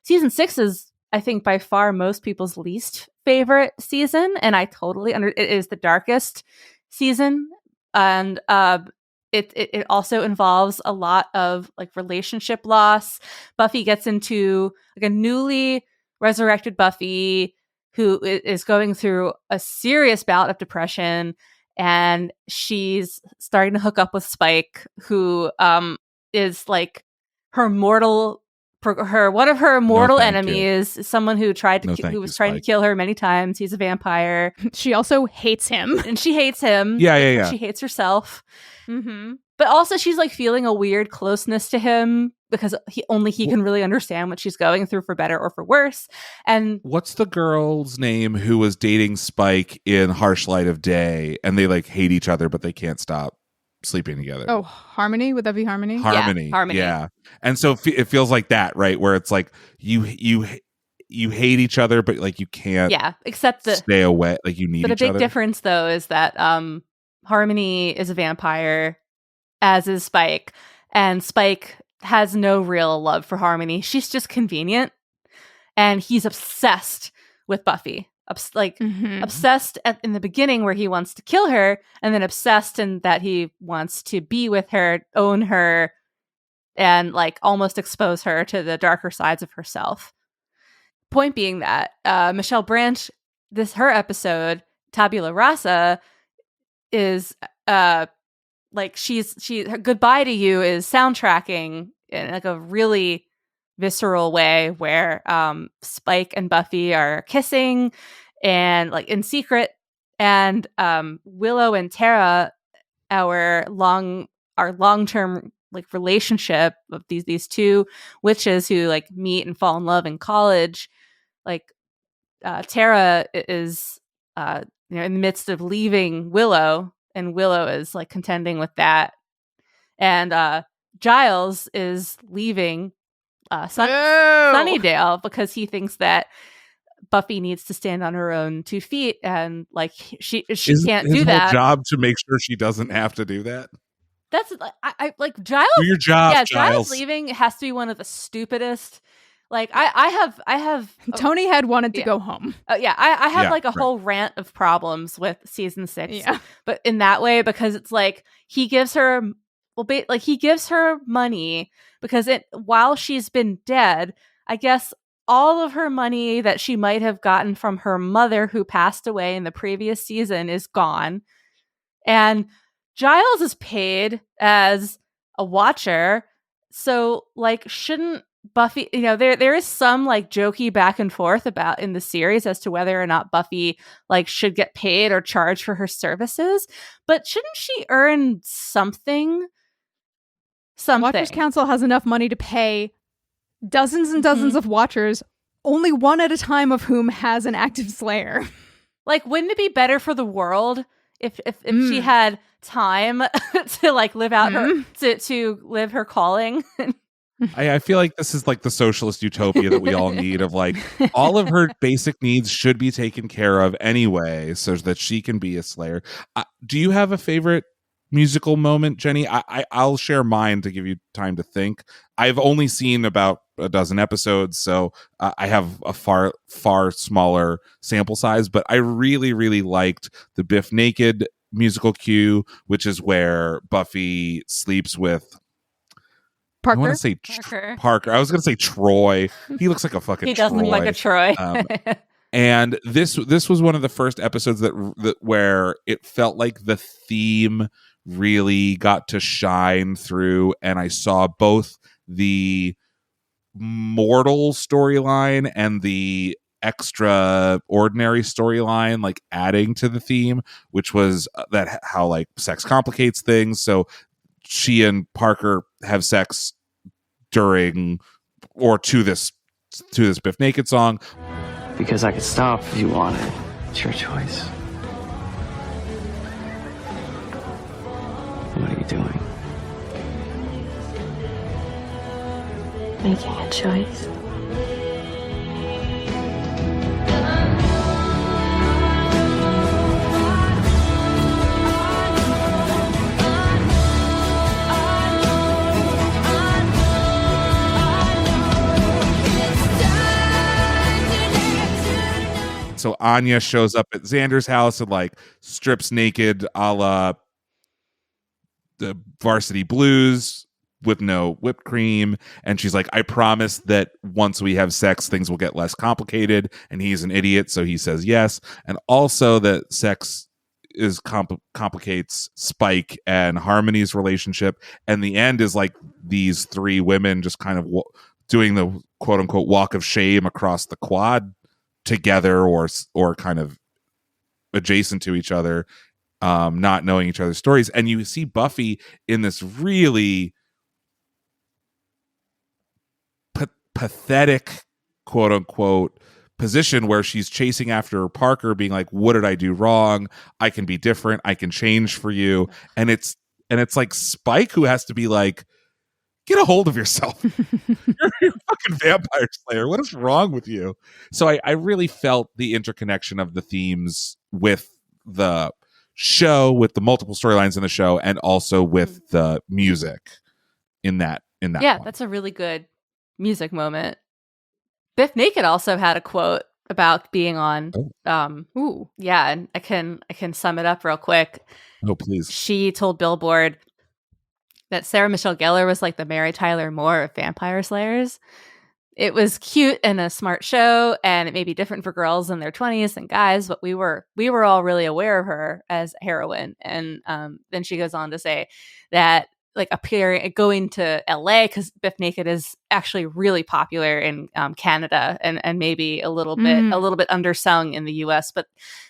season 6 is, I think, by far most people's least favorite season, and I totally it is the darkest season, and it also involves a lot of like relationship loss. Buffy gets into like a newly resurrected Buffy who is going through a serious bout of depression, and she's starting to hook up with Spike, who is like one of her mortal enemies, someone who was trying to kill her many times. He's a vampire. She also hates him. And she hates him. Yeah. She hates herself. Mm-hmm. But also she's like feeling a weird closeness to him because he can really understand what she's going through, for better or for worse. And what's the girl's name who was dating Spike in Harsh Light of Day, and they like hate each other, but they can't stop sleeping together? Oh, Harmony? Would that be Harmony? Harmony. Yeah, Harmony. Yeah. And so it feels like that, right? Where it's like you hate each other, but like you can't stay away. Like you need each other. But a big difference though is that Harmony is a vampire, as is Spike, and Spike has no real love for Harmony. She's just convenient, and he's obsessed with Buffy. Obsessed in the beginning where he wants to kill her, and then obsessed in that he wants to be with her, own her, and like almost expose her to the darker sides of herself. Point being that Michelle Branch, her episode Tabula Rasa, is like her Goodbye to You is soundtracking in like a really visceral way where Spike and Buffy are kissing and like in secret, and Willow and Tara, our long-term like relationship of these two witches who like meet and fall in love in college, like Tara is in the midst of leaving Willow, and Willow is like contending with that, and Giles is leaving Sunnydale because he thinks that Buffy needs to stand on her own 2 feet, and like she can't do that. His whole job to make sure she doesn't have to do that. That's I like Giles. Do your job. Yeah, Giles leaving has to be one of the stupidest. Like I have Tony had wanted to go home. Yeah, I have like a whole rant of problems with season 6. Yeah, but in that way, because it's like he gives her money because while she's been dead, I guess all of her money that she might have gotten from her mother who passed away in the previous season is gone, and Giles is paid as a watcher. So like, shouldn't Buffy, there is some like jokey back and forth about in the series as to whether or not Buffy like should get paid or charged for her services, but shouldn't she earn something? Watchers Council has enough money to pay dozens and dozens of watchers, only one at a time of whom has an active Slayer. Like, wouldn't it be better for the world if she had time to like live out her to live her calling? I feel like this is like the socialist utopia that we all need, of like all of her basic needs should be taken care of anyway, so that she can be a Slayer. Do you have a favorite musical moment, Jenny? I'll share mine to give you time to think. I've only seen about a dozen episodes, so I have a far smaller sample size, but I really, really liked the Biff Naked musical cue, which is where Buffy sleeps with Parker? I want to say Parker. I was going to say Troy. He looks like a fucking He does Troy. look like a Troy. And this was one of the first episodes that where it felt like the theme really got to shine through, and I saw both the mortal storyline and the extraordinary storyline like adding to the theme, which was that how like sex complicates things. So she and Parker have sex during or to this Biff Naked song. Because I could stop if you wanted. It's your choice. What are you doing? Making a choice. so Anya shows up at Xander's house and like strips naked a la the Varsity Blues with no whipped cream, and she's like, I promise that once we have sex things will get less complicated, and he's an idiot, so he says yes. And also that sex is complicates Spike and Harmony's relationship, and the end is like these three women just kind of doing the quote unquote walk of shame across the quad together, or kind of adjacent to each other, not knowing each other's stories. And you see Buffy in this really pathetic quote unquote position where she's chasing after Parker, being like, what did I do wrong? I can be different, I can change for you. And it's like Spike who has to be like, get a hold of yourself. You're a fucking vampire slayer. What is wrong with you? So I really felt the interconnection of the themes with the show, with the multiple storylines in the show, and also with the music in that Yeah, one. that's a really good music moment. Biff Naked also had a quote about being on yeah, and I can sum it up real quick. Oh, please. She told Billboard that Sarah Michelle Gellar was like the Mary Tyler Moore of Vampire Slayers. It was cute and a smart show, and it may be different for girls in their 20s than guys, but we were all really aware of her as a heroine. And then she goes on to say that like going to LA, because Biff Naked is actually really popular in Canada and maybe a little bit undersung in the US. But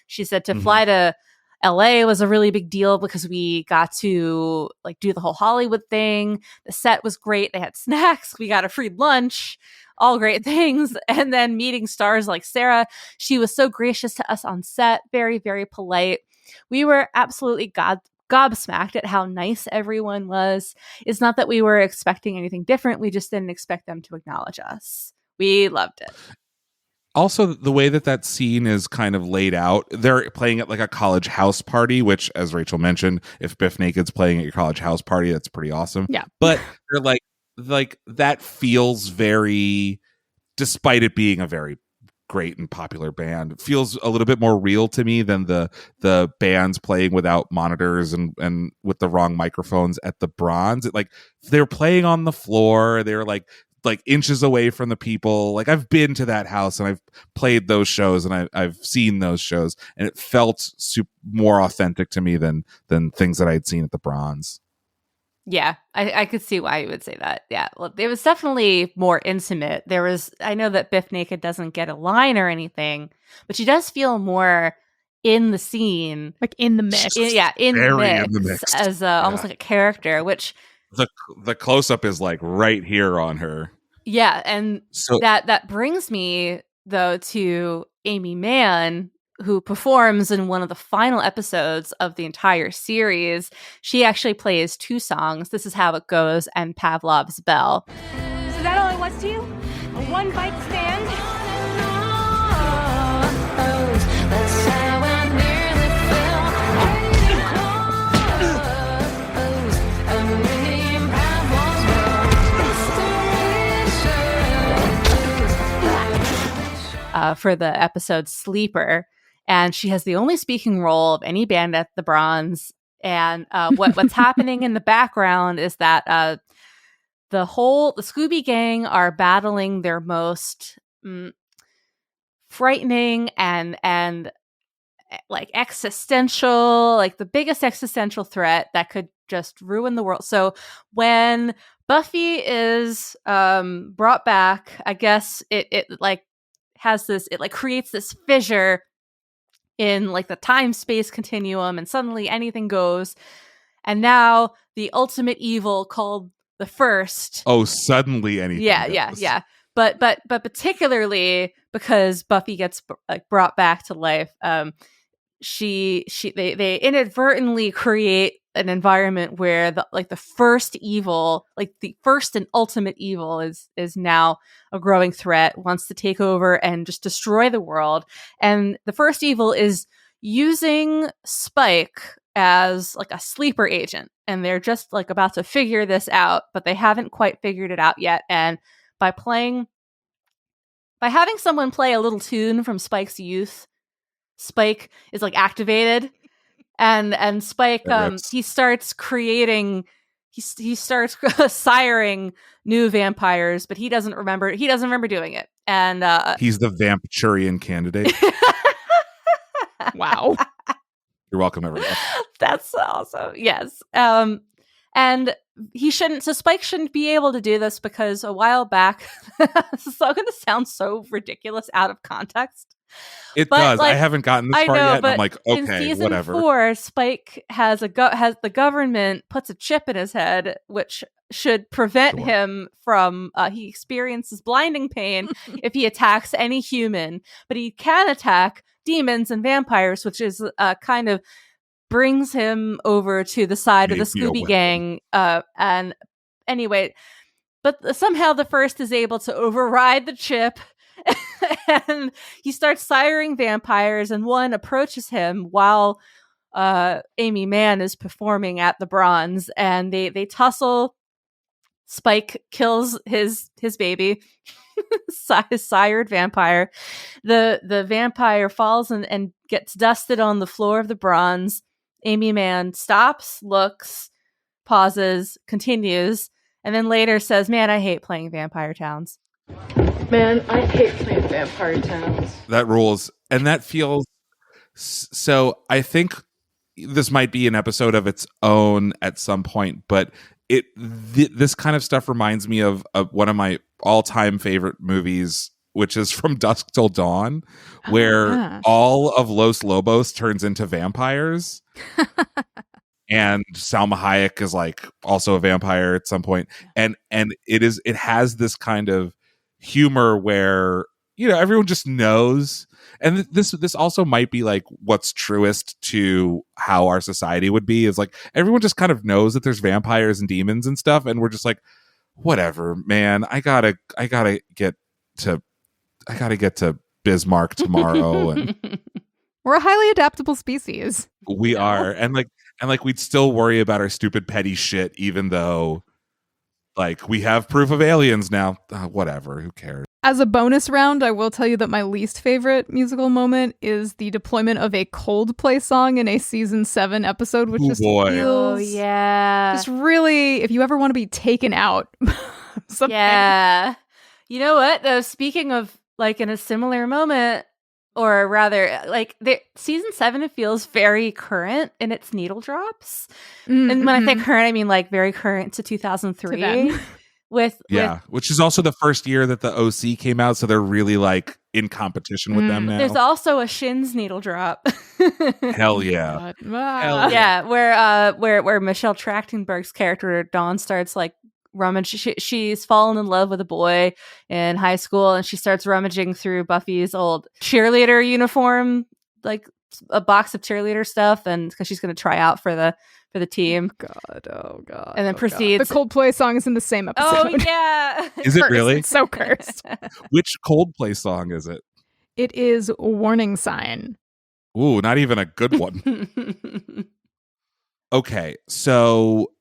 she said to fly to LA was a really big deal because we got to like do the whole Hollywood thing. The set was great. They had snacks. We got a free lunch, all great things. And then meeting stars like Sarah, she was so gracious to us on set, very, very polite. We were absolutely gobsmacked at how nice everyone was. It's not that we were expecting anything different. We just didn't expect them to acknowledge us. We loved it. Also, the way that scene is kind of laid out, they're playing at like a college house party, which, as Rachel mentioned, if Biff Naked's playing at your college house party, that's pretty awesome. Yeah. But they're like that feels very, despite it being a very great and popular band, it feels a little bit more real to me than the bands playing without monitors and with the wrong microphones at the Bronze. It, like, they're playing on the floor. They're like inches away from the people. Like, I've been to that house and I've played those shows and I've seen those shows, and it felt more authentic to me than things that I'd seen at the Bronze. Yeah, I could see why you would say that. Yeah, well, it was definitely more intimate. I know that Biff Naked doesn't get a line or anything, but she does feel more in the scene, like in the mix. in the mix as almost like a character, which the close-up is like right here on her. Yeah, and so that brings me though to Amy Mann, who performs in one of the final episodes of the entire series. She actually plays two songs, This Is How It Goes and Pavlov's Bell. Is that all it was to you? A one-bite stand? For the episode Sleeper, and she has the only speaking role of any band at the Bronze. And what's happening in the background is that the Scooby Gang are battling their most frightening and like existential, like the biggest existential threat that could just ruin the world. So when Buffy is brought back, I guess it like has this, it like creates this fissure in like the time-space continuum, and suddenly anything goes. And now the ultimate evil called the First. Oh, suddenly anything goes. Yeah. But particularly because Buffy gets like brought back to life, they inadvertently create an environment where the first evil, like the first and ultimate evil is now a growing threat, wants to take over and just destroy the world. And the first evil is using Spike as like a sleeper agent, and they're just like about to figure this out, but they haven't quite figured it out yet. And by having someone play a little tune from Spike's youth Spike is like activated, and Spike he starts creating. He starts siring new vampires, but he doesn't remember doing it. And he's the Vampturian candidate. Wow. You're welcome, everyone. That's awesome. Yes. And Spike shouldn't be able to do this because a while back, this is going to sound so ridiculous out of context. It does. Like, I haven't gotten this far yet. And I'm like, okay, in season whatever. 4, Spike has the government puts a chip in his head, which should prevent him from. He experiences blinding pain if he attacks any human, but he can attack demons and vampires, which is kind of brings him over to the side of the Scooby Gang. And anyway, but somehow the First is able to override the chip. And he starts siring vampires, and one approaches him while Amy Mann is performing at the Bronze, and they tussle. Spike kills his baby, his sired vampire. The vampire falls and gets dusted on the floor of the Bronze. Amy Mann stops, looks, pauses, continues, and then later says, "Man, I hate playing Vampire Towns." Man, I hate playing Vampire Towns. That rules. And that feels... So I think this might be an episode of its own at some point, but this kind of stuff reminds me of one of my all-time favorite movies, which is From Dusk Till Dawn, where all of Los Lobos turns into vampires. And Salma Hayek is like also a vampire at some point. And it has this kind of humor where, you know, everyone just knows. And this also might be like what's truest to how our society would be, is like everyone just kind of knows that there's vampires and demons and stuff, and we're just like, whatever, man, I gotta get to Bismarck tomorrow. And we're a highly adaptable species. We are. And we'd still worry about our stupid petty shit, even though like we have proof of aliens now. Whatever, who cares? As a bonus round, I will tell you that my least favorite musical moment is the deployment of a Coldplay song in a season 7 episode, which just feels just really, if you ever want to be taken out. Something. Yeah. You know what, though, speaking of like in a similar moment, or rather like season 7, it feels very current in its needle drops. And when I say current, I mean like very current to 2003. Which is also the first year that the OC came out, so they're really like in competition with them now. There's also a Shins needle drop. Hell yeah. Yeah, where Michelle Trachtenberg's character Dawn starts like she's fallen in love with a boy in high school, and she starts rummaging through Buffy's old cheerleader uniform, like a box of cheerleader stuff, and because she's going to try out for the team. Oh god. And then proceeds. The Coldplay song is in the same episode. Oh yeah. Is it really? It's so cursed. Which Coldplay song is it? It is Warning Sign. Ooh, not even a good one. Okay, so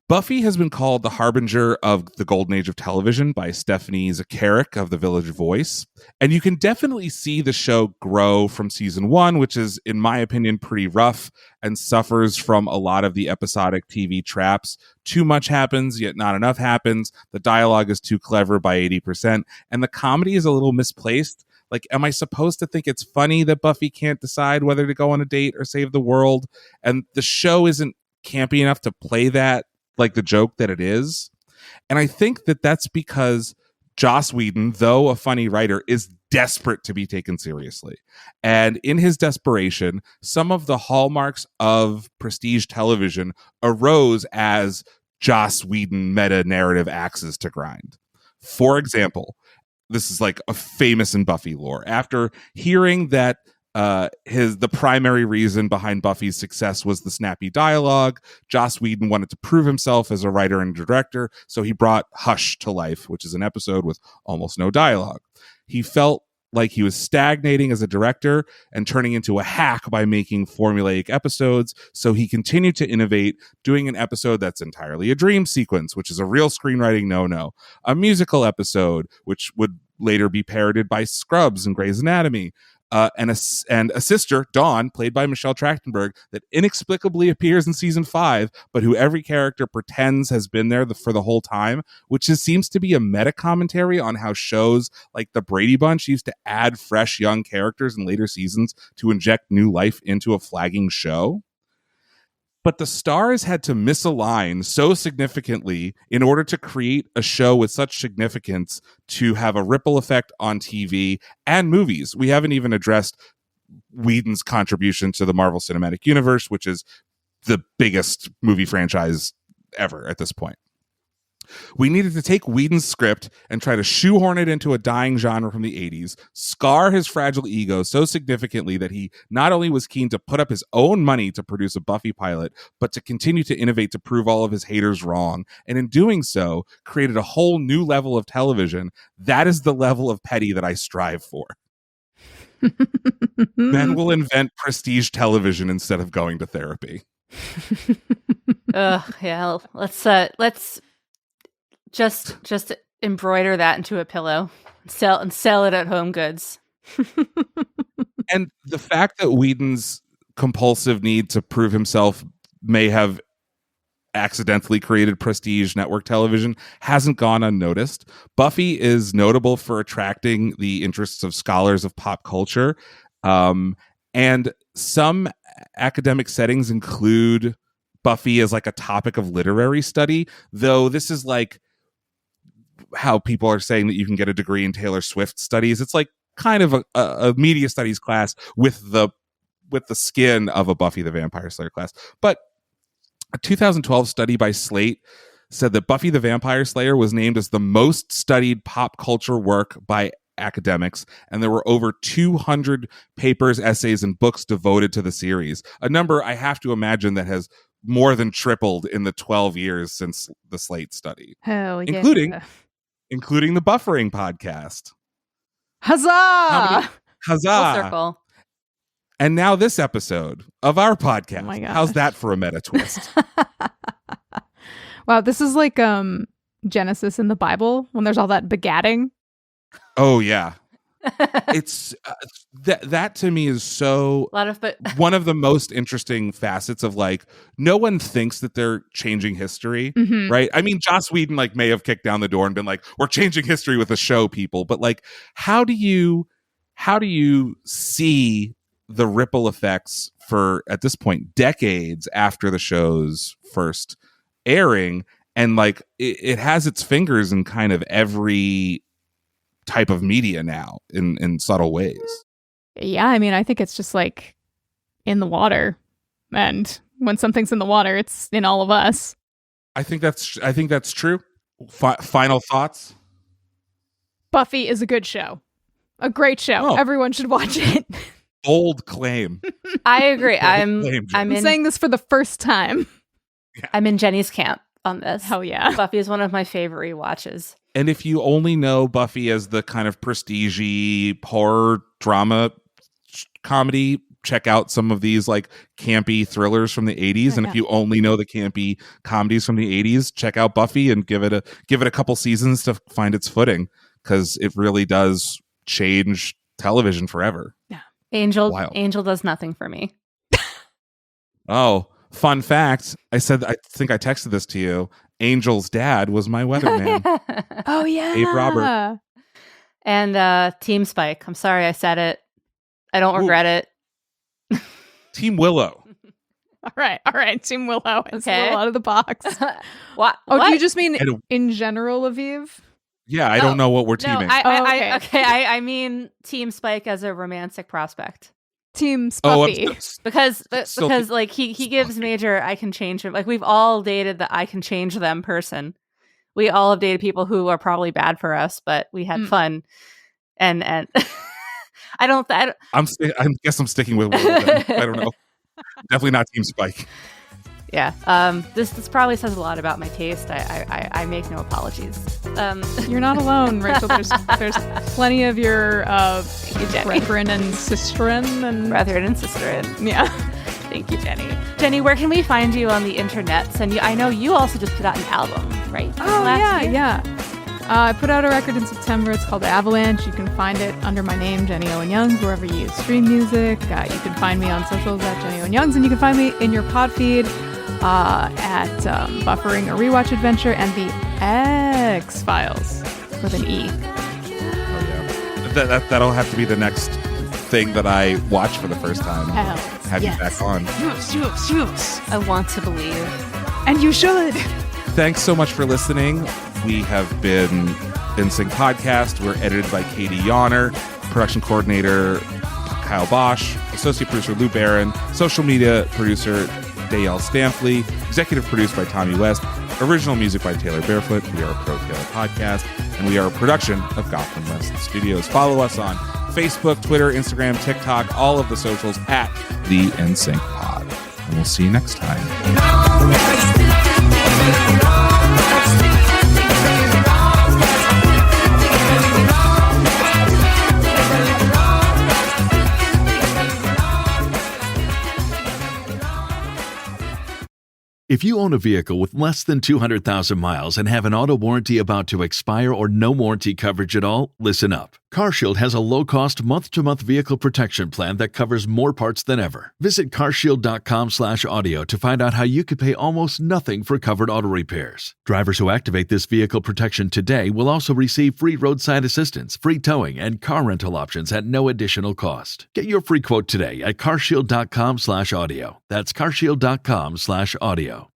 Buffy has been called the harbinger of the golden age of television by Stephanie Zacharek of The Village Voice. And you can definitely see the show grow from season 1, which is, in my opinion, pretty rough and suffers from a lot of the episodic TV traps. Too much happens, yet not enough happens. The dialogue is too clever by 80%. And the comedy is a little misplaced. Like, am I supposed to think it's funny that Buffy can't decide whether to go on a date or save the world? And the show isn't campy enough to play that like the joke that it is. And I think that that's because Joss Whedon, though a funny writer, is desperate to be taken seriously. And in his desperation, some of the hallmarks of prestige television arose as Joss Whedon meta-narrative axes to grind. For example, this is like a famous in Buffy lore. After hearing that the primary reason behind Buffy's success was the snappy dialogue, Joss Whedon wanted to prove himself as a writer and director, so he brought Hush to life, which is an episode with almost no dialogue. He felt like he was stagnating as a director and turning into a hack by making formulaic episodes, so he continued to innovate, doing an episode that's entirely a dream sequence, which is a real screenwriting no-no, a musical episode, which would later be parodied by Scrubs and Grey's Anatomy, and a sister, Dawn, played by Michelle Trachtenberg, that inexplicably appears in season 5, but who every character pretends has been there for the whole time, which seems to be a meta commentary on how shows like The Brady Bunch used to add fresh young characters in later seasons to inject new life into a flagging show. But the stars had to misalign so significantly in order to create a show with such significance to have a ripple effect on TV and movies. We haven't even addressed Whedon's contribution to the Marvel Cinematic Universe, which is the biggest movie franchise ever at this point. We needed to take Whedon's script and try to shoehorn it into a dying genre from the 80s, scar his fragile ego so significantly that he not only was keen to put up his own money to produce a Buffy pilot, but to continue to innovate to prove all of his haters wrong. And in doing so, created a whole new level of television. That is the level of petty that I strive for. Men will invent prestige television instead of going to therapy. Yeah, let's just embroider that into a pillow, sell it at Home Goods. And the fact that Whedon's compulsive need to prove himself may have accidentally created prestige network television hasn't gone unnoticed. Buffy is notable for attracting the interests of scholars of pop culture, and some academic settings include Buffy as like a topic of literary study, though this is like how people are saying that you can get a degree in Taylor Swift studies. It's like kind of a media studies class with the skin of a Buffy the Vampire Slayer class. But a 2012 study by Slate said that Buffy the Vampire Slayer was named as the most studied pop culture work by academics, and there were over 200 papers, essays, and books devoted to the series, a number I have to imagine that has more than tripled in the 12 years since the Slate study. Hell yeah. Including the Buffering podcast. Huzzah! Huzzah! Full circle. And now this episode of our podcast. Oh my gosh. How's that for a meta twist? Wow, this is like Genesis in the Bible when there's all that begatting. Oh yeah. It's that to me is so one of the most interesting facets of like no one thinks that they're changing history, right? I mean, Joss Whedon like may have kicked down the door and been like, we're changing history with the show, people, but like how do you see the ripple effects for at this point decades after the show's first airing, and like it has its fingers in kind of every type of media now in subtle ways. Yeah, I mean, I think it's just like in the water, and when something's in the water, it's in all of us. I think that's true. Final thoughts? Buffy is a good show, a great show. Oh. Everyone should watch it. Bold claim. I agree. I'm saying this for the first time. I'm in Jenny's camp on this. Hell yeah. Buffy is one of my favorite rewatches. And if you only know Buffy as the kind of prestige-y horror drama comedy, check out some of these like campy thrillers from the 80s. Oh, and yeah. if you only know the campy comedies from the 80s, check out Buffy and give it a couple seasons to find its footing, because it really does change television forever. Yeah. Angel does nothing for me. Oh, fun fact. I think I texted this to you. Angel's dad was my weatherman. Oh yeah. Abe Robert. And Team Spike. I'm sorry I said it. I don't regret it. Team Willow. All right. Team Willow. It's a little out of the box. What? Oh, do you just mean in general, Aviv? Yeah, I don't know what we're teaming. I mean Team Spike as a romantic prospect. Team Spuffy. Because like he gives major I can change him. Like we've all dated the I can change them person. We all have dated people who are probably bad for us, but we had fun. And I guess I'm sticking with Willow then. I don't know. Definitely not Team Spike. Yeah. This probably says a lot about my taste. I make no apologies. You're not alone, Rachel. There's plenty of your brethren and sisterin. Yeah. Thank you, Jenny. Jenny, where can we find you on the internets? And I know you also just put out an album, right? Oh, yeah. I put out a record in September. It's called Avalanche. You can find it under my name, Jenny Owen Youngs, wherever you stream music. You can find me on socials at Jenny Owen Youngs, and you can find me in your pod feed at Buffering a Rewatch Adventure and the X-Files with an E. Oh, yeah. That'll have to be the next thing that I watch for the first time. Have you back on. Yes. I want to believe. And you should. Thanks so much for listening. We have been NSYNC Podcast. We're edited by Katie Yonner, production coordinator Kyle Bosch, associate producer Lou Barron, social media producer Dale Stampley, executive produced by Tommy West, original music by Taylor Barefoot. We are a Pro Taylor podcast, and we are a production of Gotham West Studios. Follow us on Facebook, Twitter, Instagram, TikTok, all of the socials at the NSYNC Pod. And we'll see you next time. If you own a vehicle with less than 200,000 miles and have an auto warranty about to expire or no warranty coverage at all, listen up. CarShield has a low-cost month-to-month vehicle protection plan that covers more parts than ever. Visit carshield.com/audio to find out how you could pay almost nothing for covered auto repairs. Drivers who activate this vehicle protection today will also receive free roadside assistance, free towing, and car rental options at no additional cost. Get your free quote today at carshield.com/audio. That's carshield.com/audio.